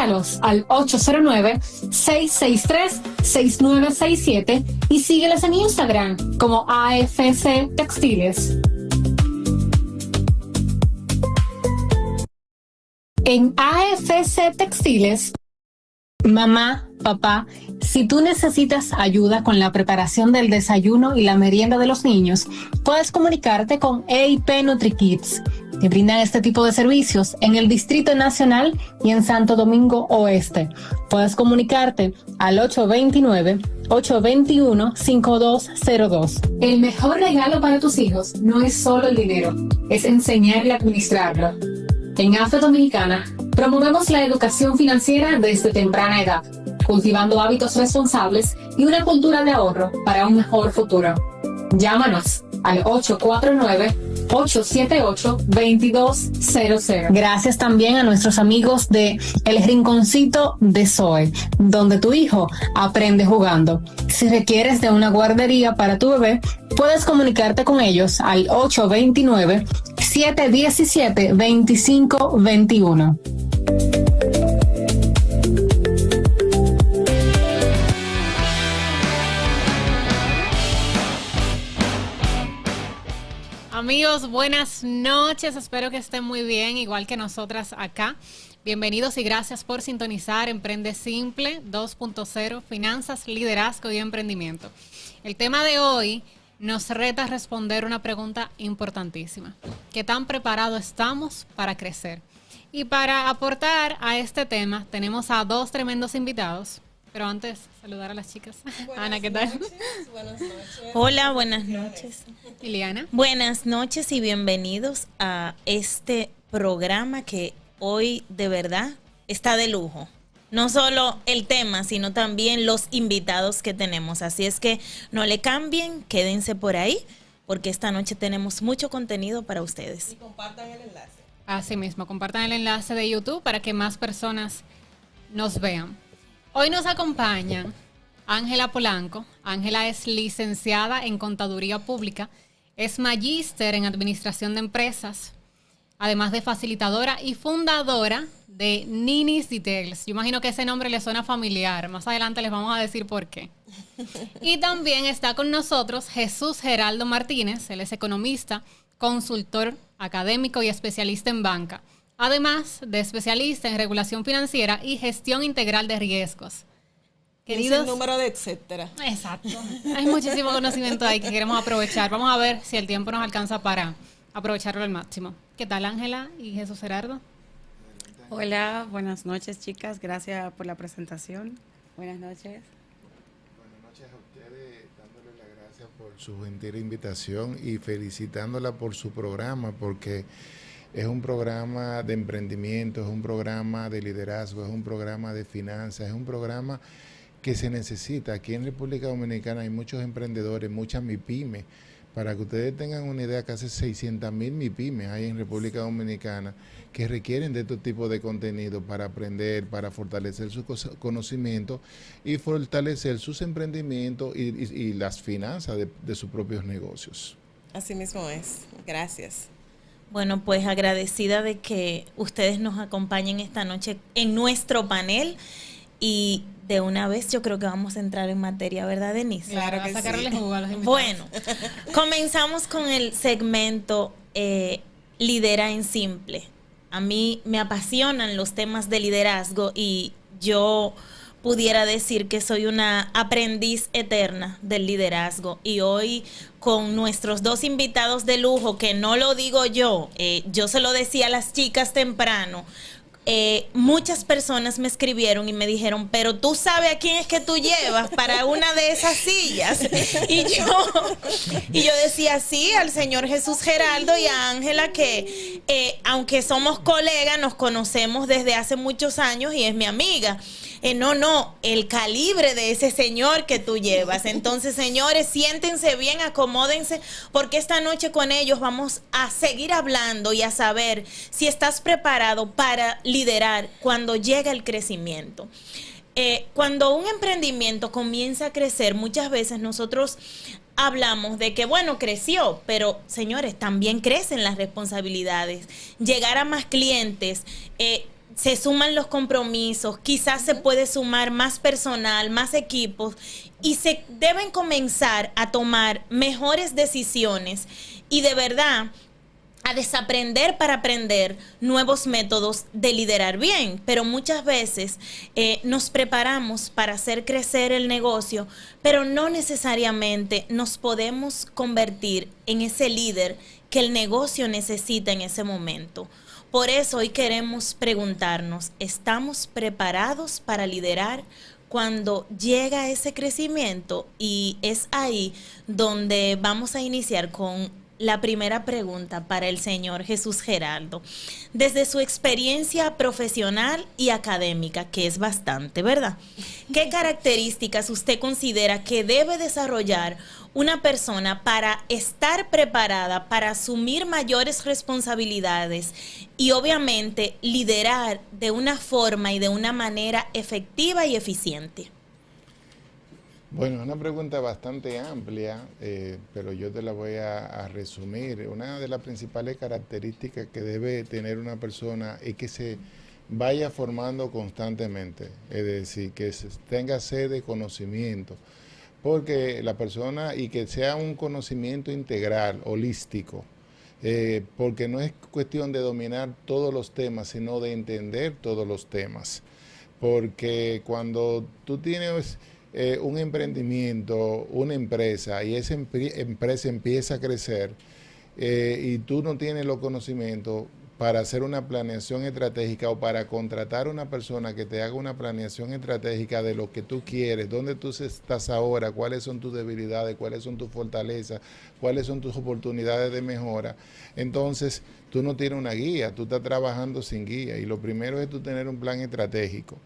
Contáctalos al 809-663-6967 y sígueles en Instagram como AFC Textiles. En AFC Textiles, mamá, papá, si tú necesitas ayuda con la preparación del desayuno y la merienda de los niños, puedes comunicarte con EIP NutriKids. Te brindan este tipo de servicios en el Distrito Nacional y en Santo Domingo Oeste. Puedes comunicarte al 829-821-5202. El mejor regalo para tus hijos no es solo el dinero, es enseñarle a administrarlo. En AFE Dominicana, promovemos la educación financiera desde temprana edad, cultivando hábitos responsables y una cultura de ahorro para un mejor futuro. Llámanos al 849-878-2200. Gracias también a nuestros amigos de El Rinconcito de Zoe, donde tu hijo aprende jugando. Si requieres de una guardería para tu bebé, puedes comunicarte con ellos al 829-717-2521. Amigos, buenas noches, espero que estén muy bien, igual que nosotras acá. Bienvenidos y gracias por sintonizar Emprende Simple 2.0, Finanzas, Liderazgo y Emprendimiento. El tema de hoy nos reta a responder una pregunta importantísima. ¿Qué tan preparados estamos para crecer? Y para aportar a este tema tenemos a dos tremendos invitados. Pero antes, saludar a las chicas. Ana, ¿qué tal? Buenas noches. Hola, buenas noches. Liliana. Buenas noches y bienvenidos a este programa que hoy de verdad está de lujo. No solo el tema, sino también los invitados que tenemos. Así es que no le cambien, quédense por ahí, porque esta noche tenemos mucho contenido para ustedes. Y compartan el enlace. Así mismo, compartan el enlace de YouTube para que más personas nos vean. Hoy nos acompañan Ángela Polanco. Ángela es licenciada en Contaduría Pública, es magíster en Administración de Empresas, además de facilitadora y fundadora de Ninis Details. Yo imagino que ese nombre le suena familiar. Más adelante les vamos a decir por qué. Y también está con nosotros Jesús Geraldo Martínez. Él es economista, consultor académico y especialista en banca. Además de especialista en regulación financiera y gestión integral de riesgos. Queridos, es el número de etcétera. Exacto. Hay muchísimo conocimiento ahí que queremos aprovechar. Vamos a ver si el tiempo nos alcanza para aprovecharlo al máximo. ¿Qué tal, Ángela y Jesús Gerardo? Hola, buenas noches, chicas. Gracias por la presentación. Buenas noches. Buenas noches a ustedes, dándole las gracias por su gentil invitación y felicitándola por su programa, porque es un programa de emprendimiento, es un programa de liderazgo, es un programa de finanzas, es un programa que se necesita. Aquí en República Dominicana hay muchos emprendedores, muchas MIPYME. Para que ustedes tengan una idea, casi 600,000 MIPYME hay en República Dominicana que requieren de este tipo de contenido para aprender, para fortalecer su conocimiento y fortalecer sus emprendimientos y las finanzas de sus propios negocios. Así mismo es. Gracias. Bueno, pues agradecida de que ustedes nos acompañen esta noche en nuestro panel y de una vez yo creo que vamos a entrar en materia, ¿verdad, Denise? Claro, que sacarle jugo a los invitados. Bueno, comenzamos con el segmento Lidera en Simple. A mí me apasionan los temas de liderazgo y yo pudiera decir que soy una aprendiz eterna del liderazgo. Y hoy con nuestros dos invitados de lujo, que no lo digo yo se lo decía a las chicas temprano, muchas personas me escribieron y me dijeron, pero tú sabes a quién es que tú llevas para una de esas sillas. Y yo decía, sí, al señor Jesús Geraldo y a Ángela, que aunque somos colegas, nos conocemos desde hace muchos años y es mi amiga. No, el calibre de ese señor que tú llevas. Entonces, señores, siéntense bien, acomódense, porque esta noche con ellos vamos a seguir hablando y a saber si estás preparado para liderar cuando llega el crecimiento. Cuando un emprendimiento comienza a crecer, muchas veces nosotros hablamos de que, bueno, creció, pero, señores, también crecen las responsabilidades. Llegar a más clientes, se suman los compromisos, quizás se puede sumar más personal, más equipos, y se deben comenzar a tomar mejores decisiones y de verdad a desaprender para aprender nuevos métodos de liderar bien. Pero muchas veces nos preparamos para hacer crecer el negocio, pero no necesariamente nos podemos convertir en ese líder que el negocio necesita en ese momento. Por eso hoy queremos preguntarnos, ¿estamos preparados para liderar cuando llega ese crecimiento? Y es ahí donde vamos a iniciar con la primera pregunta para el señor Jesús Geraldo. Desde su experiencia profesional y académica, que es bastante, ¿verdad? ¿Qué características usted considera que debe desarrollar una persona para estar preparada para asumir mayores responsabilidades y obviamente liderar de una forma y de una manera efectiva y eficiente? Bueno, es una pregunta bastante amplia, pero yo te la voy a resumir. Una de las principales características que debe tener una persona es que se vaya formando constantemente, es decir, que tenga sed de conocimiento, porque la persona, y que sea un conocimiento integral, holístico, porque no es cuestión de dominar todos los temas, sino de entender todos los temas, porque cuando tú tienes un emprendimiento, una empresa, y esa empresa empieza a crecer, y tú no tienes los conocimientos para hacer una planeación estratégica o para contratar a una persona que te haga una planeación estratégica de lo que tú quieres, dónde tú estás ahora, cuáles son tus debilidades, cuáles son tus fortalezas, cuáles son tus oportunidades de mejora, entonces tú no tienes una guía, tú estás trabajando sin guía, y lo primero es tú tener un plan estratégico.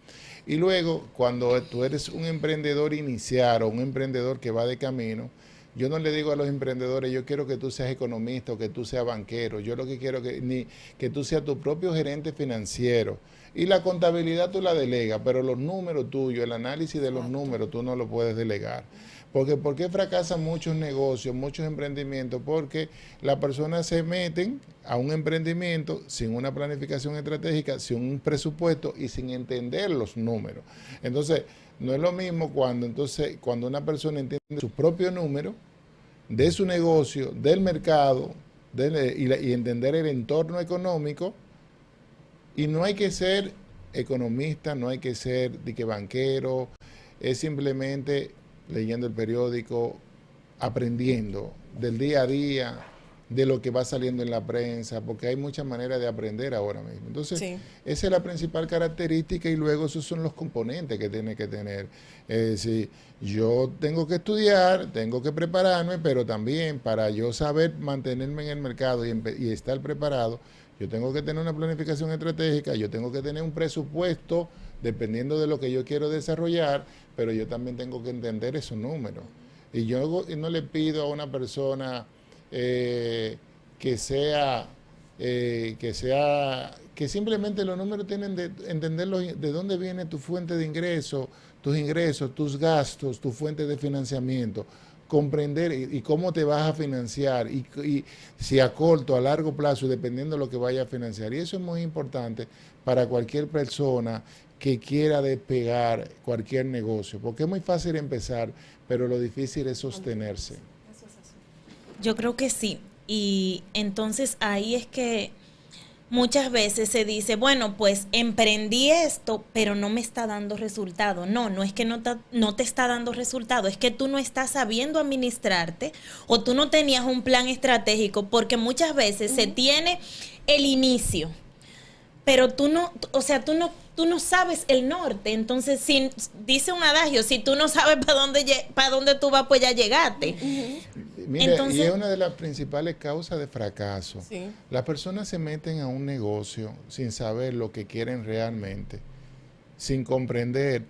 Y luego, cuando tú eres un emprendedor inicial o un emprendedor que va de camino, yo no le digo a los emprendedores, yo quiero que tú seas economista o que tú seas banquero, yo lo que quiero que tú seas tu propio gerente financiero. Y la contabilidad tú la delegas, pero los números tuyos, el análisis de los números, tú no lo puedes delegar. Porque ¿por qué fracasan muchos negocios, muchos emprendimientos? Porque las personas se meten a un emprendimiento sin una planificación estratégica, sin un presupuesto y sin entender los números. Entonces, no es lo mismo cuando una persona entiende su propio número, de su negocio, del mercado, y entender el entorno económico. Y no hay que ser economista, no hay que ser banquero, es simplemente leyendo el periódico, aprendiendo del día a día, de lo que va saliendo en la prensa, porque hay muchas maneras de aprender ahora mismo. Entonces, sí, esa es la principal característica, y luego esos son los componentes que tiene que tener. Es decir, yo tengo que estudiar, tengo que prepararme, pero también para yo saber mantenerme en el mercado y estar preparado, yo tengo que tener una planificación estratégica, yo tengo que tener un presupuesto dependiendo de lo que yo quiero desarrollar, pero yo también tengo que entender esos números. Y yo no le pido a una persona que simplemente los números tienen de entenderlos, de dónde viene tu fuente de ingresos, tus gastos, tu fuente de financiamiento, comprender y cómo te vas a financiar, y si a corto, a largo plazo, dependiendo de lo que vaya a financiar. Y eso es muy importante para cualquier persona que quiera despegar cualquier negocio, porque es muy fácil empezar, pero lo difícil es sostenerse. Yo creo que sí, y entonces ahí es que muchas veces se dice, bueno, pues emprendí esto, pero no me está dando resultado. No es que no te está dando resultado, es que tú no estás sabiendo administrarte, o tú no tenías un plan estratégico, porque muchas veces se tiene el inicio, pero tú no sabes el norte. Entonces, si dice un adagio, si tú no sabes para dónde tú vas, pues ya llegaste. Mira, entonces, y es una de las principales causas de fracaso. Sí. Las personas se meten a un negocio sin saber lo que quieren realmente, sin comprender,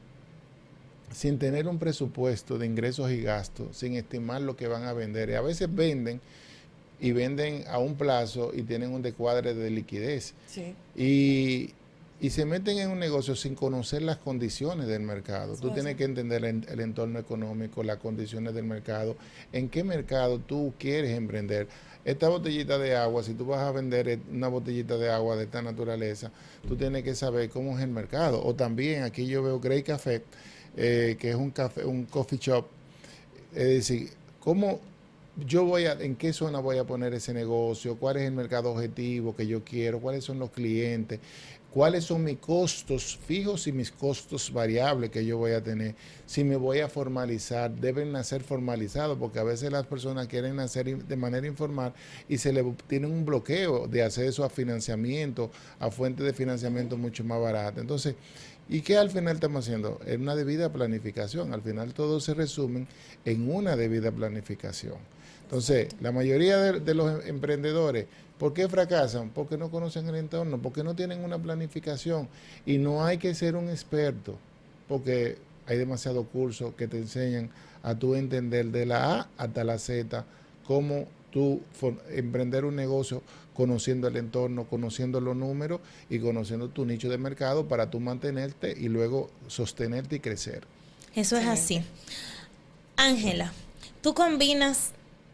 sin tener un presupuesto de ingresos y gastos, sin estimar lo que van a vender. Y a veces venden a un plazo y tienen un descuadre de liquidez. Sí. y se meten en un negocio sin conocer las condiciones del mercado. Tú tienes que entender el entorno económico, las condiciones del mercado, en qué mercado tú quieres emprender. Esta botellita de agua, si tú vas a vender una botellita de agua de esta naturaleza, tú tienes que saber cómo es el mercado. O también aquí yo veo Grey Café, que es un coffee shop. Es decir, cómo en qué zona voy a poner ese negocio, cuál es el mercado objetivo que yo quiero, cuáles son los clientes, cuáles son mis costos fijos y mis costos variables que yo voy a tener. Si me voy a formalizar, deben nacer formalizados, porque a veces las personas quieren nacer de manera informal y tienen un bloqueo de acceso a financiamiento, a fuentes de financiamiento mucho más baratas. Entonces, ¿y qué al final estamos haciendo? En una debida planificación. Al final todo se resume en una debida planificación. Entonces, la mayoría de los emprendedores, ¿por qué fracasan? Porque no conocen el entorno, porque no tienen una planificación. Y no hay que ser un experto, porque hay demasiados cursos que te enseñan a tú entender de la A hasta la Z cómo tú emprender un negocio conociendo el entorno, conociendo los números y conociendo tu nicho de mercado para tú mantenerte y luego sostenerte y crecer. Eso es así. Ángela, tú combinas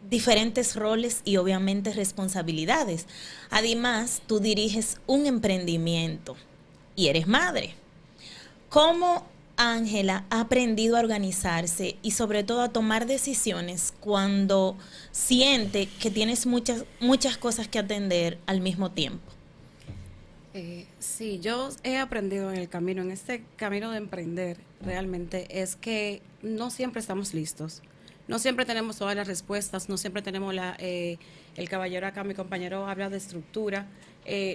diferentes roles y obviamente responsabilidades. Además, tú diriges un emprendimiento y eres madre. ¿Cómo Ángela ha aprendido a organizarse y sobre todo a tomar decisiones cuando siente que tienes muchas cosas que atender al mismo tiempo? Sí, yo he aprendido en el camino, en este camino de emprender, realmente es que no siempre estamos listos. No siempre tenemos todas las respuestas, no siempre tenemos el caballero acá, mi compañero habla de estructura.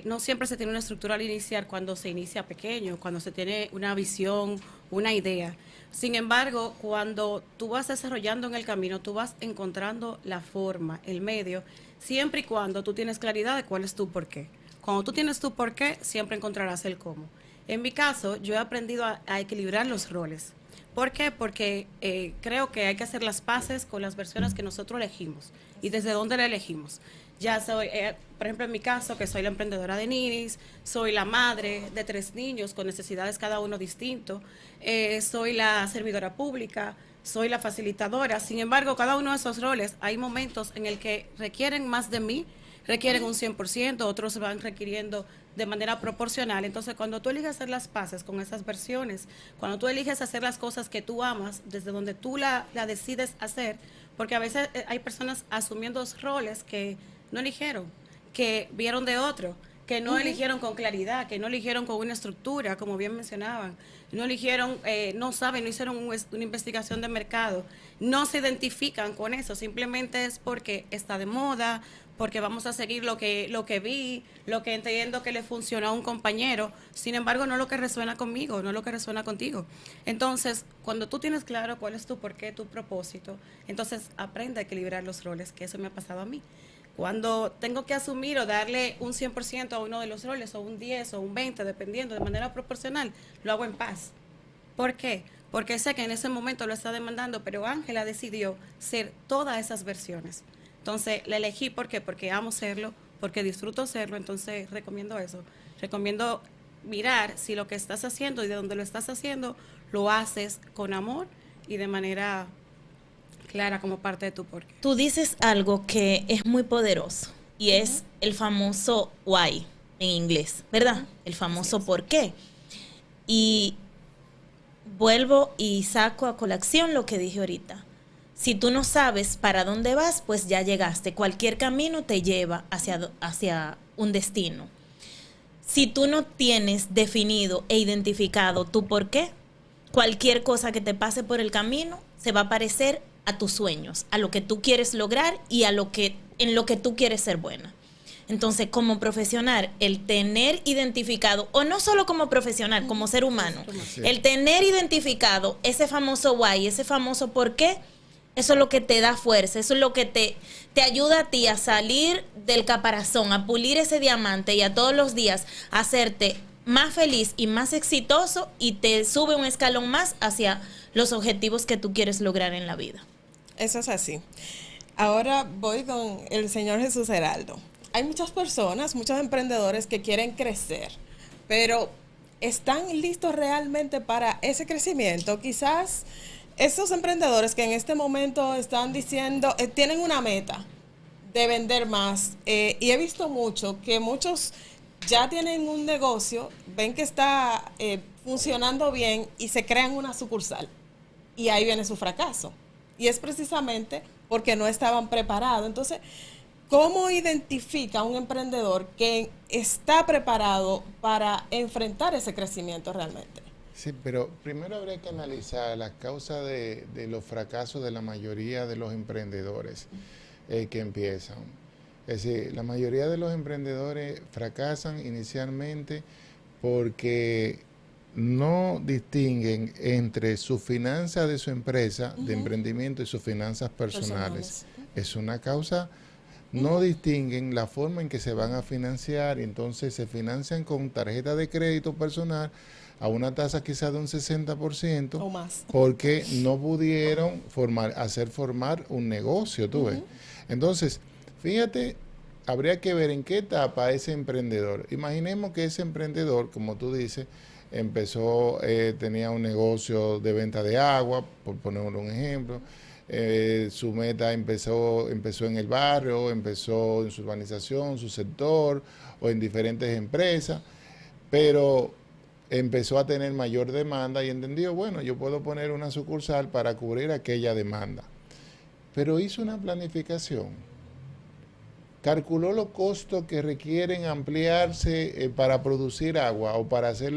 No siempre se tiene una estructura al iniciar cuando se inicia pequeño, cuando se tiene una visión, una idea. Sin embargo, cuando tú vas desarrollando en el camino, tú vas encontrando la forma, el medio, siempre y cuando tú tienes claridad de cuál es tu porqué. Cuando tú tienes tu porqué, siempre encontrarás el cómo. En mi caso, yo he aprendido a equilibrar los roles. ¿Por qué? Porque creo que hay que hacer las paces con las versiones que nosotros elegimos y desde dónde la elegimos. Ya soy, por ejemplo, en mi caso, que soy la emprendedora de Ninis, soy la madre de 3 niños con necesidades cada uno distinto, soy la servidora pública, soy la facilitadora. Sin embargo, cada uno de esos roles, hay momentos en el que requieren más de mí, requieren un 100%, otros se van requiriendo de manera proporcional. Entonces, cuando tú eliges hacer las paces con esas versiones, cuando tú eliges hacer las cosas que tú amas, desde donde tú la decides hacer, porque a veces hay personas asumiendo roles que no eligieron, que vieron de otro, que no eligieron con claridad, que no eligieron con una estructura, como bien mencionaban, no eligieron, no saben, no hicieron una investigación de mercado, no se identifican con eso, simplemente es porque está de moda, porque vamos a seguir lo que vi, lo que entiendo que le funcionó a un compañero, sin embargo no lo que resuena conmigo, no lo que resuena contigo. Entonces, cuando tú tienes claro cuál es tu porqué, tu propósito, entonces aprende a equilibrar los roles, que eso me ha pasado a mí. Cuando tengo que asumir o darle un 100% a uno de los roles, o un 10 o un 20, dependiendo, de manera proporcional, lo hago en paz. ¿Por qué? Porque sé que en ese momento lo está demandando, pero Ángela decidió ser todas esas versiones. Entonces, la elegí, ¿por qué? Porque amo serlo, porque disfruto serlo, entonces recomiendo eso. Recomiendo mirar si lo que estás haciendo y de dónde lo estás haciendo, lo haces con amor y de manera clara como parte de tu porqué. Tú dices algo que es muy poderoso y es el famoso why en inglés, ¿verdad? El famoso por qué. Y vuelvo y saco a colación lo que dije ahorita. Si tú no sabes para dónde vas, pues ya llegaste. Cualquier camino te lleva hacia un destino. Si tú no tienes definido e identificado tu por qué, cualquier cosa que te pase por el camino se va a parecer a tus sueños, a lo que tú quieres lograr y en lo que tú quieres ser buena. Entonces, como profesional, el tener identificado, o no solo como profesional, como ser humano, el tener identificado ese famoso why, ese famoso por qué, eso es lo que te da fuerza, eso es lo que te ayuda a ti a salir del caparazón, a pulir ese diamante y a todos los días hacerte más feliz y más exitoso y te sube un escalón más hacia los objetivos que tú quieres lograr en la vida. Eso es así. Ahora voy con el señor Jesús Heraldo. Hay muchas personas, muchos emprendedores que quieren crecer, pero ¿están listos realmente para ese crecimiento? Quizás esos emprendedores que en este momento están diciendo, tienen una meta de vender más, y he visto mucho que muchos ya tienen un negocio, ven que está funcionando bien y se crean una sucursal. Y ahí viene su fracaso. Y es precisamente porque no estaban preparados. Entonces, ¿cómo identifica un emprendedor que está preparado para enfrentar ese crecimiento realmente? Sí, pero primero habría que analizar las causas de los fracasos de la mayoría de los emprendedores que empiezan. Es decir, la mayoría de los emprendedores fracasan inicialmente porque no distinguen entre sus finanzas de su empresa de emprendimiento y sus finanzas personales. Es una causa, no distinguen la forma en que se van a financiar y entonces se financian con tarjeta de crédito personal a una tasa quizás de un 60% o más, porque no pudieron hacer formar un negocio, tú ves. Entonces, fíjate, habría que ver en qué etapa ese emprendedor. Imaginemos que ese emprendedor, como tú dices, empezó, tenía un negocio de venta de agua, por poner un ejemplo. Su meta empezó en el barrio, empezó en su urbanización, su sector o en diferentes empresas, pero empezó a tener mayor demanda y entendió, bueno, yo puedo poner una sucursal para cubrir aquella demanda. Pero hizo una planificación, calculó los costos que requieren ampliarse para producir agua o para hacer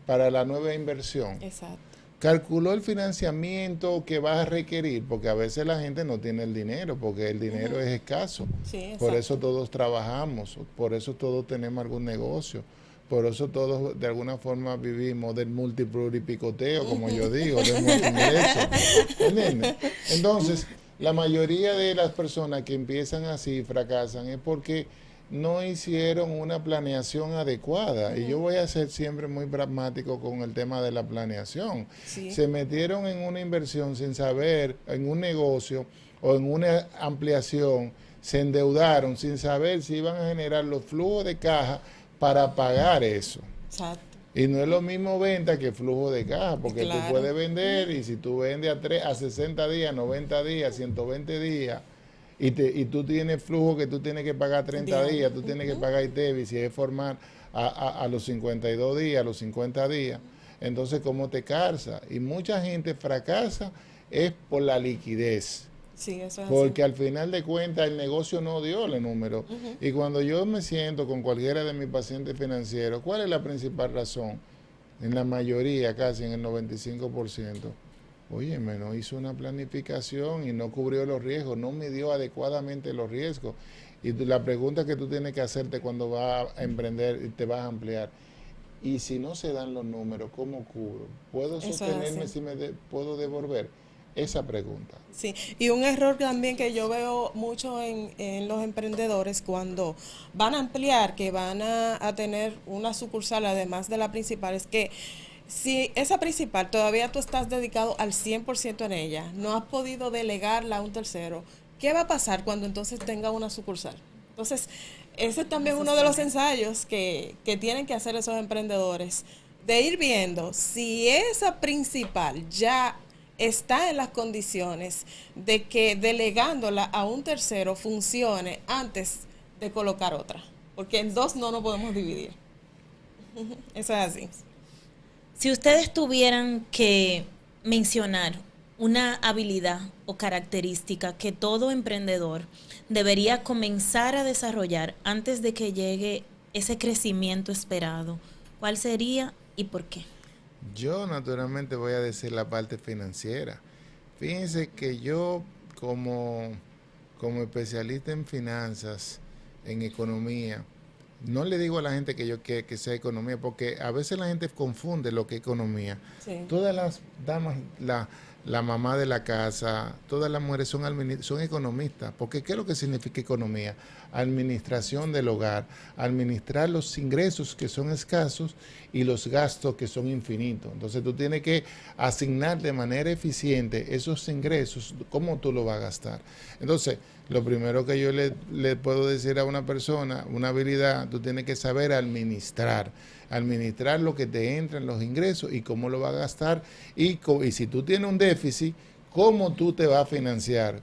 para la nueva inversión. Exacto. Calculó el financiamiento que va a requerir, porque a veces la gente no tiene el dinero, porque el dinero es escaso. Sí, por eso todos trabajamos, por eso todos tenemos algún negocio, por eso todos de alguna forma vivimos del multipluripicoteo, como yo digo, del multiingreso. ¿Entiendes? Entonces, la mayoría de las personas que empiezan así y fracasan es porque no hicieron una planeación adecuada. Y yo voy a ser siempre muy pragmático con el tema de la planeación. Sí. Se metieron en una inversión sin saber, en un negocio o en una ampliación, se endeudaron sin saber si iban a generar los flujos de caja para pagar eso. Exacto. Y no es lo mismo venta que flujo de caja, porque claro, tú puedes vender y si tú vendes a 60 días, 90 días, 120 días, y tú tienes flujo que tú tienes que pagar 30 días, tú tienes que pagar ITEVI, si es formar a los 52 días, a los 50 días, entonces ¿cómo te calza? Y mucha gente fracasa es por la liquidez. Sí, eso es porque así. al final de cuentas el negocio no dio el número. Y cuando yo me siento con cualquiera de mis pacientes financieros, ¿cuál es la principal razón? En la mayoría, casi en el 95%. Óyeme, no hizo una planificación y no cubrió los riesgos, no midió adecuadamente los riesgos. Y la pregunta que tú tienes que hacerte cuando vas a emprender y te vas a ampliar, y si no se dan los números, ¿cómo cubro? ¿Puedo sostenerme si puedo devolver? Esa pregunta. Sí, y un error también que yo veo mucho en los emprendedores cuando van a ampliar, que van a tener una sucursal además de la principal, es que si esa principal todavía tú estás dedicado al 100% en ella, no has podido delegarla a un tercero, ¿qué va a pasar cuando entonces tenga una sucursal? Entonces, ese es también uno de los ensayos que tienen que hacer esos emprendedores, de ir viendo si esa principal ya está en las condiciones de que delegándola a un tercero funcione antes de colocar otra, porque en dos no nos podemos dividir. Eso es así. Si ustedes tuvieran que mencionar una habilidad o característica que todo emprendedor debería comenzar a desarrollar antes de que llegue ese crecimiento esperado, ¿cuál sería y por qué? Yo naturalmente voy a decir la parte financiera. Fíjense que yo como especialista en finanzas, en economía, no le digo a la gente que yo que sea economía, porque a veces la gente confunde lo que es economía. Sí. Todas las damas, la mamá de la casa, todas las mujeres son economistas, porque ¿qué es lo que significa economía? Administración del hogar, administrar los ingresos que son escasos y los gastos que son infinitos. Entonces tú tienes que asignar de manera eficiente esos ingresos, cómo tú lo vas a gastar. Entonces, lo primero que yo le puedo decir a una persona, una habilidad, tú tienes que saber administrar lo que te entra en los ingresos y cómo lo vas a gastar, y si tú tienes un déficit, cómo tú te vas a financiar.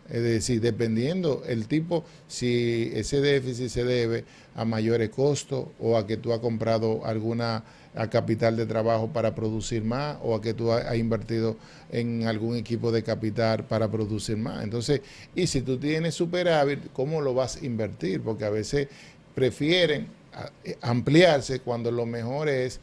Es decir, dependiendo el tipo, si ese déficit se debe a mayores costos o a que tú has comprado a capital de trabajo para producir más, o a que tú has invertido en algún equipo de capital para producir más. Entonces, y si tú tienes superávit, ¿cómo lo vas a invertir? Porque a veces prefieren ampliarse cuando lo mejor es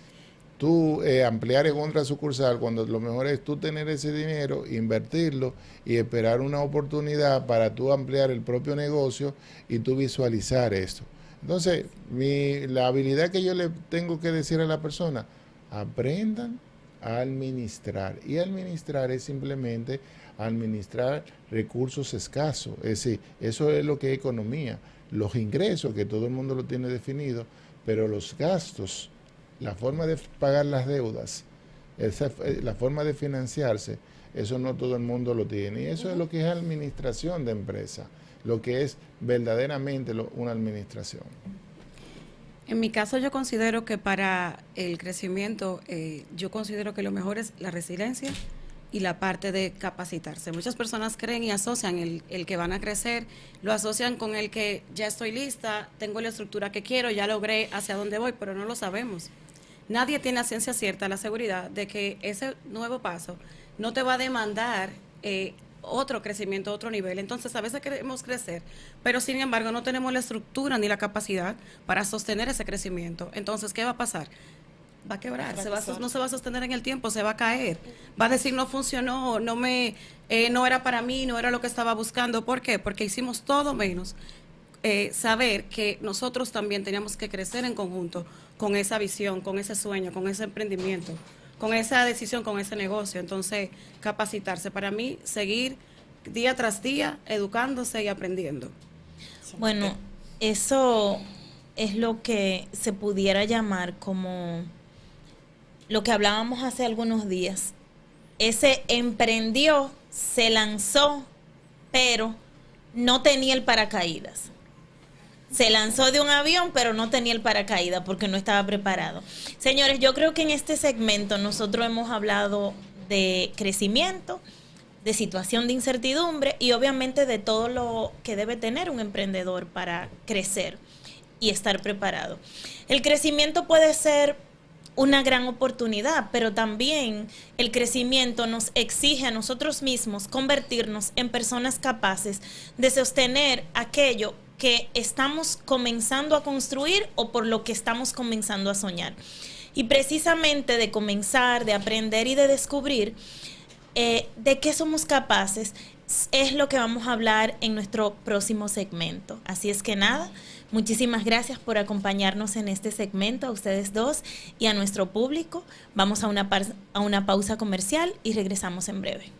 tú ampliar en otra sucursal, cuando lo mejor es tú tener ese dinero, invertirlo y esperar una oportunidad para tú ampliar el propio negocio y tú visualizar esto. Entonces, la habilidad que yo le tengo que decir a la persona, aprendan a administrar. Y administrar es simplemente administrar recursos escasos. Es decir, eso es lo que es economía. Los ingresos, que todo el mundo lo tiene definido, pero los gastos, la forma de pagar las deudas, la forma de financiarse, eso no todo el mundo lo tiene. Y eso es lo que es administración de empresa, lo que es verdaderamente una administración. En mi caso, yo considero que para el crecimiento, yo considero que lo mejor es la resiliencia y la parte de capacitarse. Muchas personas creen y asocian el que van a crecer, lo asocian con el que ya estoy lista, tengo la estructura que quiero, ya logré hacia dónde voy, pero no lo sabemos. Nadie tiene a ciencia cierta la seguridad de que ese nuevo paso no te va a demandar otro crecimiento, otro nivel. Entonces, a veces queremos crecer, pero sin embargo no tenemos la estructura ni la capacidad para sostener ese crecimiento. Entonces, ¿qué va a pasar? Va a quebrar, no se va a sostener en el tiempo, se va a caer. Va a decir, no funcionó, no era para mí, no era lo que estaba buscando. ¿Por qué? Porque hicimos todo menos saber que nosotros también teníamos que crecer en conjunto con esa visión, con ese sueño, con ese emprendimiento, con esa decisión, con ese negocio. Entonces, capacitarse. Para mí, seguir día tras día educándose y aprendiendo. Bueno, eso es lo que se pudiera llamar como lo que hablábamos hace algunos días. Ese emprendió, se lanzó, pero no tenía el paracaídas. Se lanzó de un avión, pero no tenía el paracaídas porque no estaba preparado. Señores, yo creo que en este segmento nosotros hemos hablado de crecimiento, de situación de incertidumbre y obviamente de todo lo que debe tener un emprendedor para crecer y estar preparado. El crecimiento puede ser una gran oportunidad, pero también el crecimiento nos exige a nosotros mismos convertirnos en personas capaces de sostener aquello que estamos comenzando a construir o por lo que estamos comenzando a soñar. Y precisamente de comenzar, de aprender y de descubrir de qué somos capaces es lo que vamos a hablar en nuestro próximo segmento. Así es que nada, muchísimas gracias por acompañarnos en este segmento, a ustedes dos y a nuestro público. Vamos a una pausa comercial y regresamos en breve.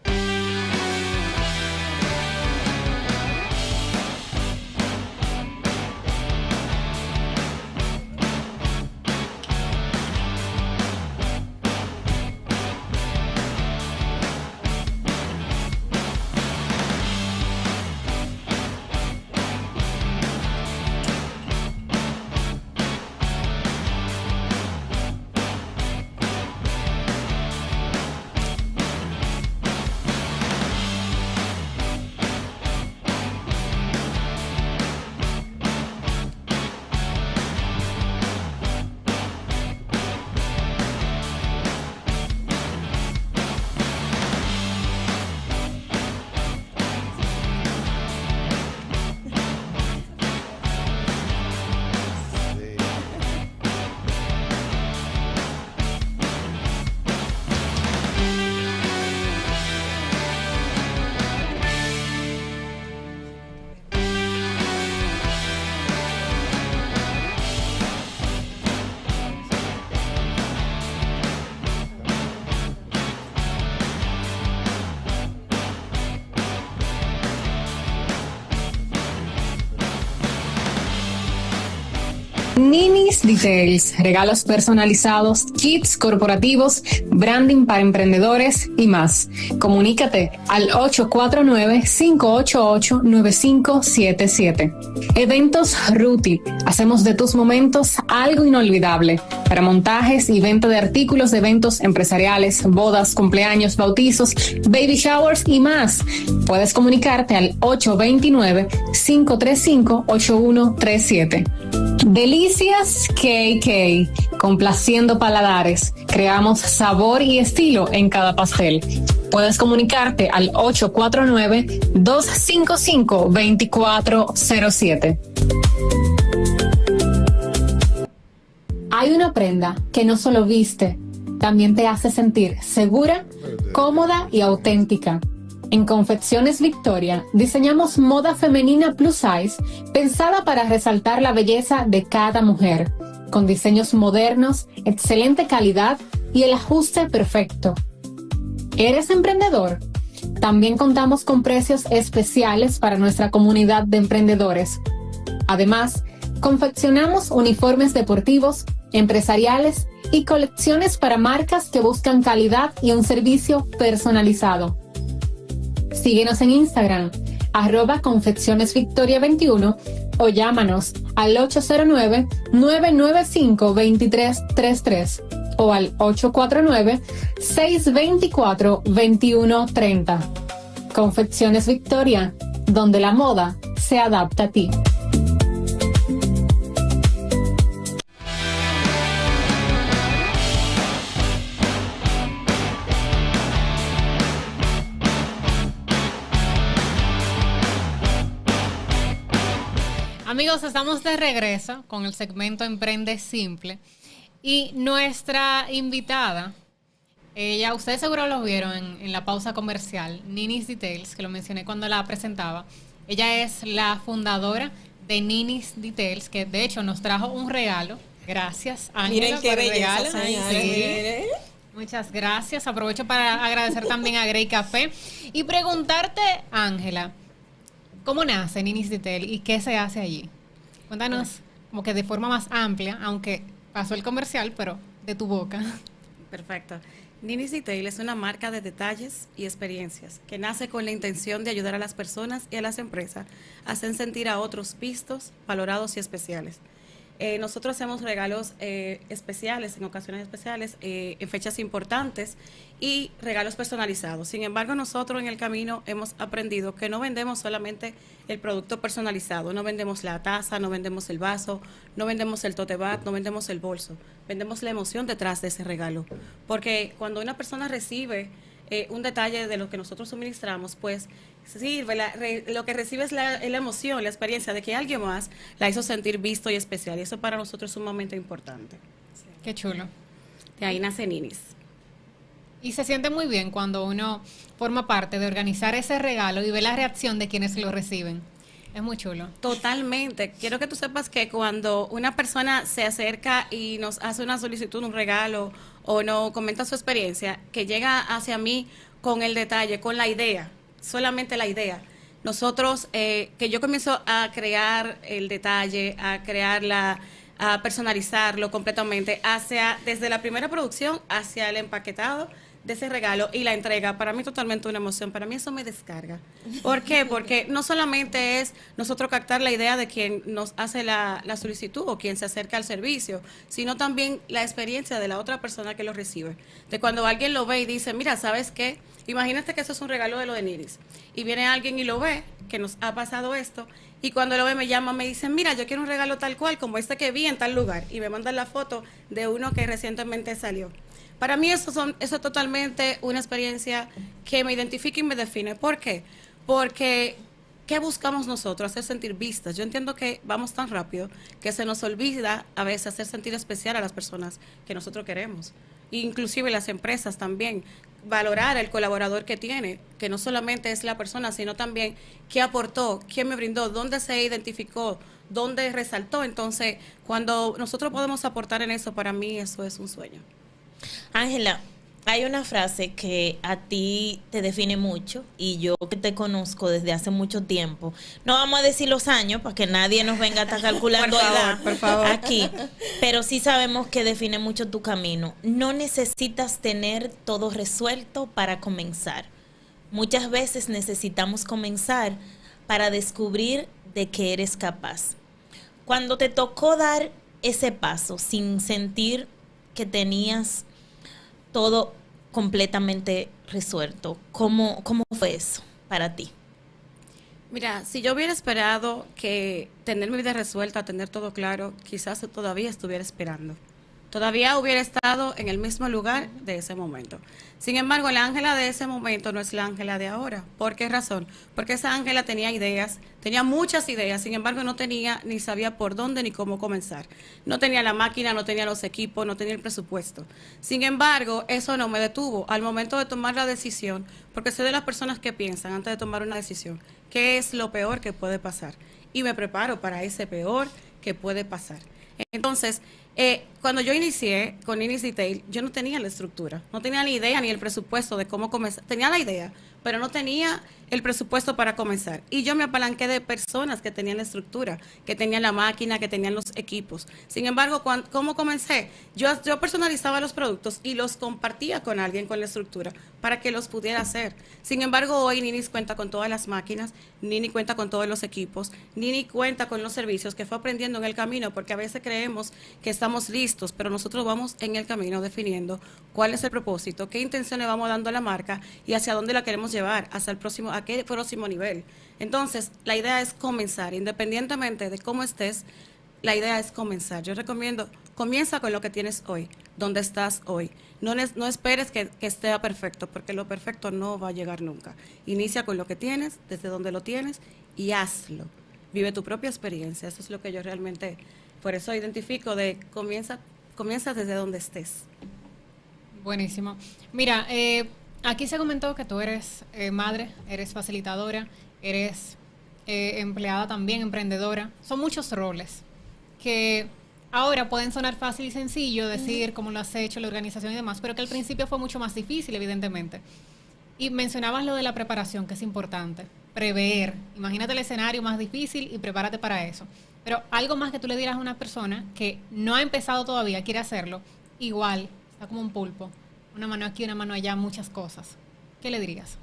Ninis Details, regalos personalizados, kits corporativos, branding para emprendedores y más. Comunícate al 849-588-9577. Eventos Ruti. Hacemos de tus momentos algo inolvidable. Para montajes y venta de artículos de eventos empresariales, bodas, cumpleaños, bautizos, baby showers y más. Puedes comunicarte al 829-535-8137. Delicias KK, complaciendo paladares. Creamos sabor y estilo en cada pastel. Puedes comunicarte al 849-255-2407. Hay una prenda que no solo viste, también te hace sentir segura, cómoda y auténtica. En Confecciones Victoria diseñamos moda femenina plus size pensada para resaltar la belleza de cada mujer, con diseños modernos, excelente calidad y el ajuste perfecto. ¿Eres emprendedor? También contamos con precios especiales para nuestra comunidad de emprendedores. Además, confeccionamos uniformes deportivos, empresariales y colecciones para marcas que buscan calidad y un servicio personalizado. Síguenos en Instagram, @confeccionesvictoria21 o llámanos al 809-995-2333 o al 849-624-2130. Confecciones Victoria, donde la moda se adapta a ti. Amigos, estamos de regreso con el segmento Emprende Simple y nuestra invitada, ella, ustedes seguro lo vieron en la pausa comercial, Ninis Details, que lo mencioné cuando la presentaba. Ella es la fundadora de Ninis Details, que de hecho nos trajo un regalo. Gracias, Ángela. Miren qué por el belleza, regalo. Sí. Muchas gracias. Aprovecho para agradecer también a Grey Café y preguntarte, Ángela, ¿cómo nace Ninis Details y qué se hace allí? Cuéntanos como que de forma más amplia, aunque pasó el comercial, pero de tu boca. Perfecto. Ninis Details es una marca de detalles y experiencias que nace con la intención de ayudar a las personas y a las empresas a hacer sentir a otros vistos, valorados y especiales. Nosotros hacemos regalos especiales, en ocasiones especiales, en fechas importantes y regalos personalizados. Sin embargo, nosotros en el camino hemos aprendido que no vendemos solamente el producto personalizado, no vendemos la taza, no vendemos el vaso, no vendemos el tote bag, no vendemos el bolso, vendemos la emoción detrás de ese regalo. Porque cuando una persona recibe un detalle de lo que nosotros suministramos, pues sirve, lo que recibe es la emoción, la experiencia de que alguien más la hizo sentir visto y especial. Y eso para nosotros es un momento importante. Sí. Qué chulo. De ahí nace Ninis. Y se siente muy bien cuando uno forma parte de organizar ese regalo y ve la reacción de quienes lo reciben. Es muy chulo. Totalmente. Quiero que tú sepas que cuando una persona se acerca y nos hace una solicitud, un regalo, o nos comenta su experiencia, que llega hacia mí con el detalle, con la idea, solamente la idea. Nosotros, que yo comienzo a crear el detalle, a crearla, a personalizarlo completamente, desde la primera producción hacia el empaquetado de ese regalo y la entrega, para mí totalmente una emoción, para mí eso me descarga. ¿Por qué? Porque no solamente es nosotros captar la idea de quien nos hace la solicitud o quien se acerca al servicio, sino también la experiencia de la otra persona que lo recibe. De cuando alguien lo ve y dice, mira, ¿sabes qué? Imagínate que eso es un regalo de lo de Ninis. Y viene alguien y lo ve, que nos ha pasado esto, y cuando lo ve me llama, me dice, mira, yo quiero un regalo tal cual, como este que vi en tal lugar, y me mandan la foto de uno que recientemente salió. Para mí eso es totalmente una experiencia que me identifica y me define. ¿Por qué? Porque ¿qué buscamos nosotros? Hacer sentir vistas. Yo entiendo que vamos tan rápido que se nos olvida a veces hacer sentir especial a las personas que nosotros queremos. Inclusive las empresas también. Valorar el colaborador que tiene, que no solamente es la persona, sino también qué aportó, quién me brindó, dónde se identificó, dónde resaltó. Entonces, cuando nosotros podemos aportar en eso, para mí eso es un sueño. Ángela, Hay una frase que a ti te define mucho y yo que te conozco desde hace mucho tiempo, no vamos a decir los años para que nadie nos venga a estar calculando edad por favor. aquí, pero sí sabemos que define mucho tu camino. No necesitas tener todo resuelto para comenzar. Muchas veces necesitamos comenzar para descubrir de qué eres capaz. Cuando te tocó dar ese paso sin sentir que tenías todo completamente resuelto, ¿cómo fue eso para ti? Mira, si yo hubiera esperado que tener mi vida resuelta, tener todo claro, quizás todavía estuviera esperando. Todavía hubiera estado en el mismo lugar de ese momento. Sin embargo, la Ángela de ese momento no es la Ángela de ahora. ¿Por qué razón? Porque esa Ángela tenía ideas, tenía muchas ideas, sin embargo no tenía ni sabía por dónde ni cómo comenzar. No tenía la máquina, no tenía los equipos, no tenía el presupuesto. Sin embargo, eso no me detuvo al momento de tomar la decisión, porque soy de las personas que piensan antes de tomar una decisión, ¿qué es lo peor que puede pasar? Y me preparo para ese peor que puede pasar. Entonces, cuando yo inicié con Ninis Detail, yo no tenía la estructura, no tenía ni idea ni el presupuesto de cómo comenzar. Tenía la idea, pero no tenía el presupuesto para comenzar. Y yo me apalanqué de personas que tenían la estructura, que tenían la máquina, que tenían los equipos. Sin embargo, ¿cómo comencé? Yo personalizaba los productos y los compartía con alguien con la estructura para que los pudiera hacer. Sin embargo, hoy Ninis cuenta con todas las máquinas, Nini cuenta con todos los equipos, Nini cuenta con los servicios que fue aprendiendo en el camino, porque a veces creemos que estamos listos, pero nosotros vamos en el camino definiendo cuál es el propósito, qué intenciones vamos dando a la marca y hacia dónde la queremos llevar, a qué próximo nivel. Entonces, la idea es comenzar, independientemente de cómo estés, la idea es comenzar. Yo recomiendo, comienza con lo que tienes hoy, donde estás hoy. No esperes que esté perfecto, porque lo perfecto no va a llegar nunca. Inicia con lo que tienes, desde donde lo tienes, y hazlo. Vive tu propia experiencia. Eso es lo que yo realmente, por eso identifico de comienza desde donde estés. Buenísimo. Mira, aquí se comentó que tú eres madre, eres facilitadora, eres empleada también, emprendedora. Son muchos roles que ahora pueden sonar fácil y sencillo decir cómo lo has hecho, la organización y demás, pero que al principio fue mucho más difícil, evidentemente. Y mencionabas lo de la preparación, que es importante. Prever. Imagínate el escenario más difícil y prepárate para eso. Pero algo más que tú le dieras a una persona que no ha empezado todavía, quiere hacerlo, igual, está como un pulpo. Una mano aquí, una mano allá, muchas cosas. ¿Qué le dirías?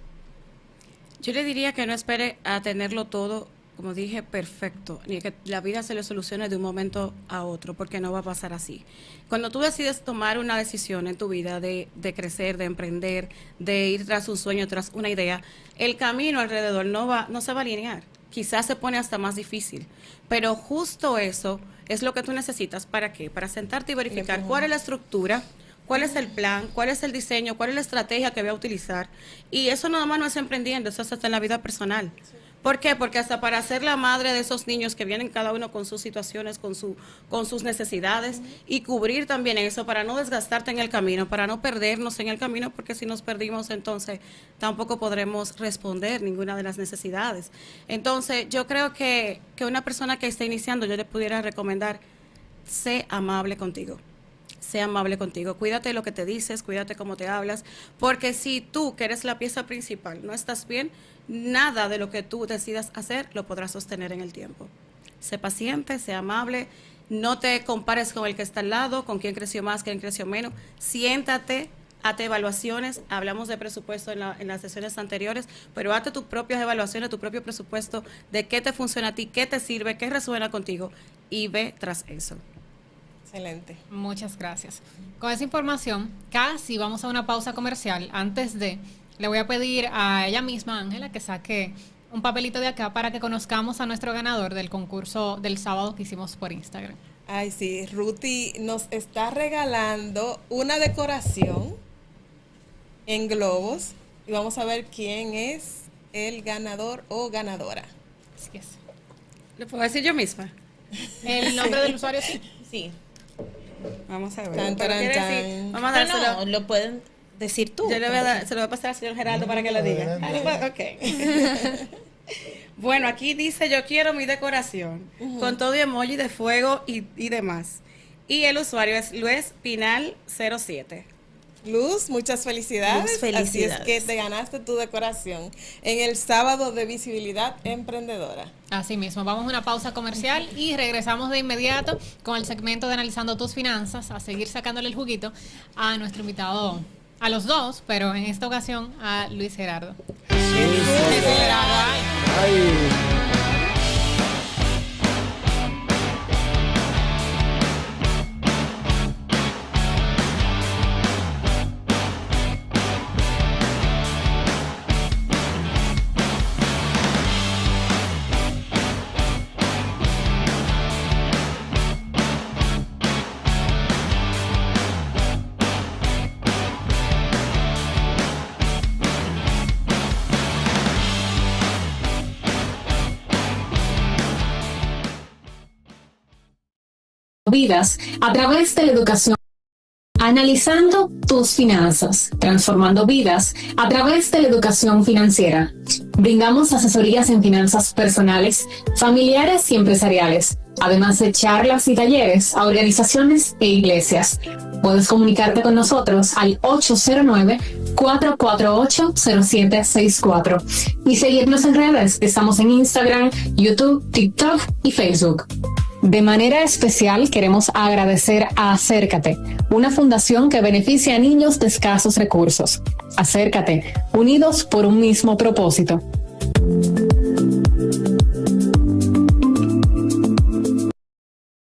Yo le diría que no espere a tenerlo todo, como dije, perfecto, ni que la vida se le solucione de un momento a otro, porque no va a pasar así. Cuando tú decides tomar una decisión en tu vida de crecer, de emprender, de ir tras un sueño, tras una idea, el camino alrededor no se va a alinear. Quizás se pone hasta más difícil, pero justo eso es lo que tú necesitas. ¿Para qué? Para sentarte y verificar cuál es la estructura, cuál es el plan, cuál es el diseño, cuál es la estrategia que voy a utilizar. Y eso nada más no es emprendiendo, eso es hasta en la vida personal. Sí. ¿Por qué? Porque hasta para ser la madre de esos niños que vienen cada uno con sus situaciones, con sus necesidades, y cubrir también eso para no desgastarte en el camino, para no perdernos en el camino, porque si nos perdimos entonces tampoco podremos responder ninguna de las necesidades. Entonces yo creo que una persona que esté iniciando, yo le pudiera recomendar, sé amable contigo. Sea amable contigo, cuídate de lo que te dices, cuídate cómo te hablas, porque si tú, que eres la pieza principal, no estás bien, nada de lo que tú decidas hacer lo podrás sostener en el tiempo. Sé paciente, sé amable, no te compares con el que está al lado, con quién creció más, quién creció menos, siéntate, hazte evaluaciones, hablamos de presupuesto en las sesiones anteriores, pero hazte tus propias evaluaciones, tu propio presupuesto de qué te funciona a ti, qué te sirve, qué resuena contigo y ve tras eso. Excelente. Muchas gracias. Con esa información, casi vamos a una pausa comercial. Antes de, le voy a pedir a ella misma, Ángela, que saque un papelito de acá para que conozcamos a nuestro ganador del concurso del sábado que hicimos por Instagram. Ay, sí, Ruti nos está regalando una decoración en globos y vamos a ver quién es el ganador o ganadora. Así es. ¿Le puedo decir yo misma? ¿El nombre del usuario sí? Sí. Vamos a ver. Tan, tan, tan. Vamos a dárselo. No, lo pueden decir tú. Yo le voy a dar, se lo voy a pasar al señor Geraldo para que lo diga. Ok. Bueno, aquí dice, yo quiero mi decoración, con todo emoji de fuego y demás. Y el usuario es Luis Pinal 07. Luz, muchas felicidades. Luz, felicidades. Así es que te ganaste tu decoración en el sábado de visibilidad emprendedora. Así mismo, vamos a una pausa comercial y regresamos de inmediato con el segmento de Analizando tus Finanzas, a seguir sacándole el juguito a nuestro invitado, a los dos, pero en esta ocasión a Luis Gerardo. Vidas a través de la educación. Analizando tus finanzas, transformando vidas a través de la educación financiera. Brindamos asesorías en finanzas personales, familiares y empresariales, además de charlas y talleres a organizaciones e iglesias. Puedes comunicarte con nosotros al 809-448-0764 y seguirnos en redes. Estamos en Instagram, YouTube, TikTok y Facebook. De manera especial queremos agradecer a Acércate, una fundación que beneficia a niños de escasos recursos. Acércate, unidos por un mismo propósito.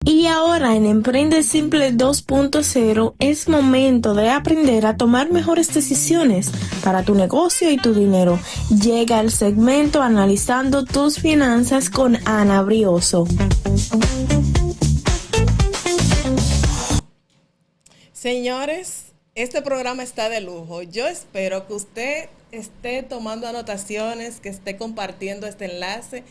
Y ahora en Emprende Simple 2.0 es momento de aprender a tomar mejores decisiones para tu negocio y tu dinero. Llega el segmento Analizando tus Finanzas con Ana Brioso. Señores, este programa está de lujo. Yo espero que usted esté tomando anotaciones, que esté compartiendo este enlace.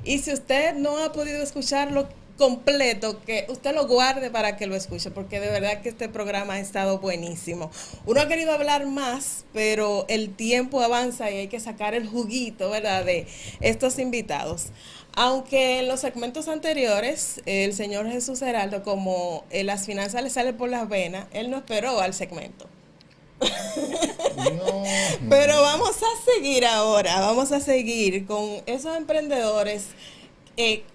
Y si usted no ha podido escucharlo completo, que usted lo guarde para que lo escuche, porque de verdad que este programa ha estado buenísimo. Uno ha querido hablar más, pero el tiempo avanza y hay que sacar el juguito, ¿verdad?, de estos invitados. Aunque en los segmentos anteriores, el señor Jesús Geraldo, como las finanzas le salen por las venas, él no esperó al segmento. No. Pero vamos a seguir ahora, vamos a seguir con esos emprendedores,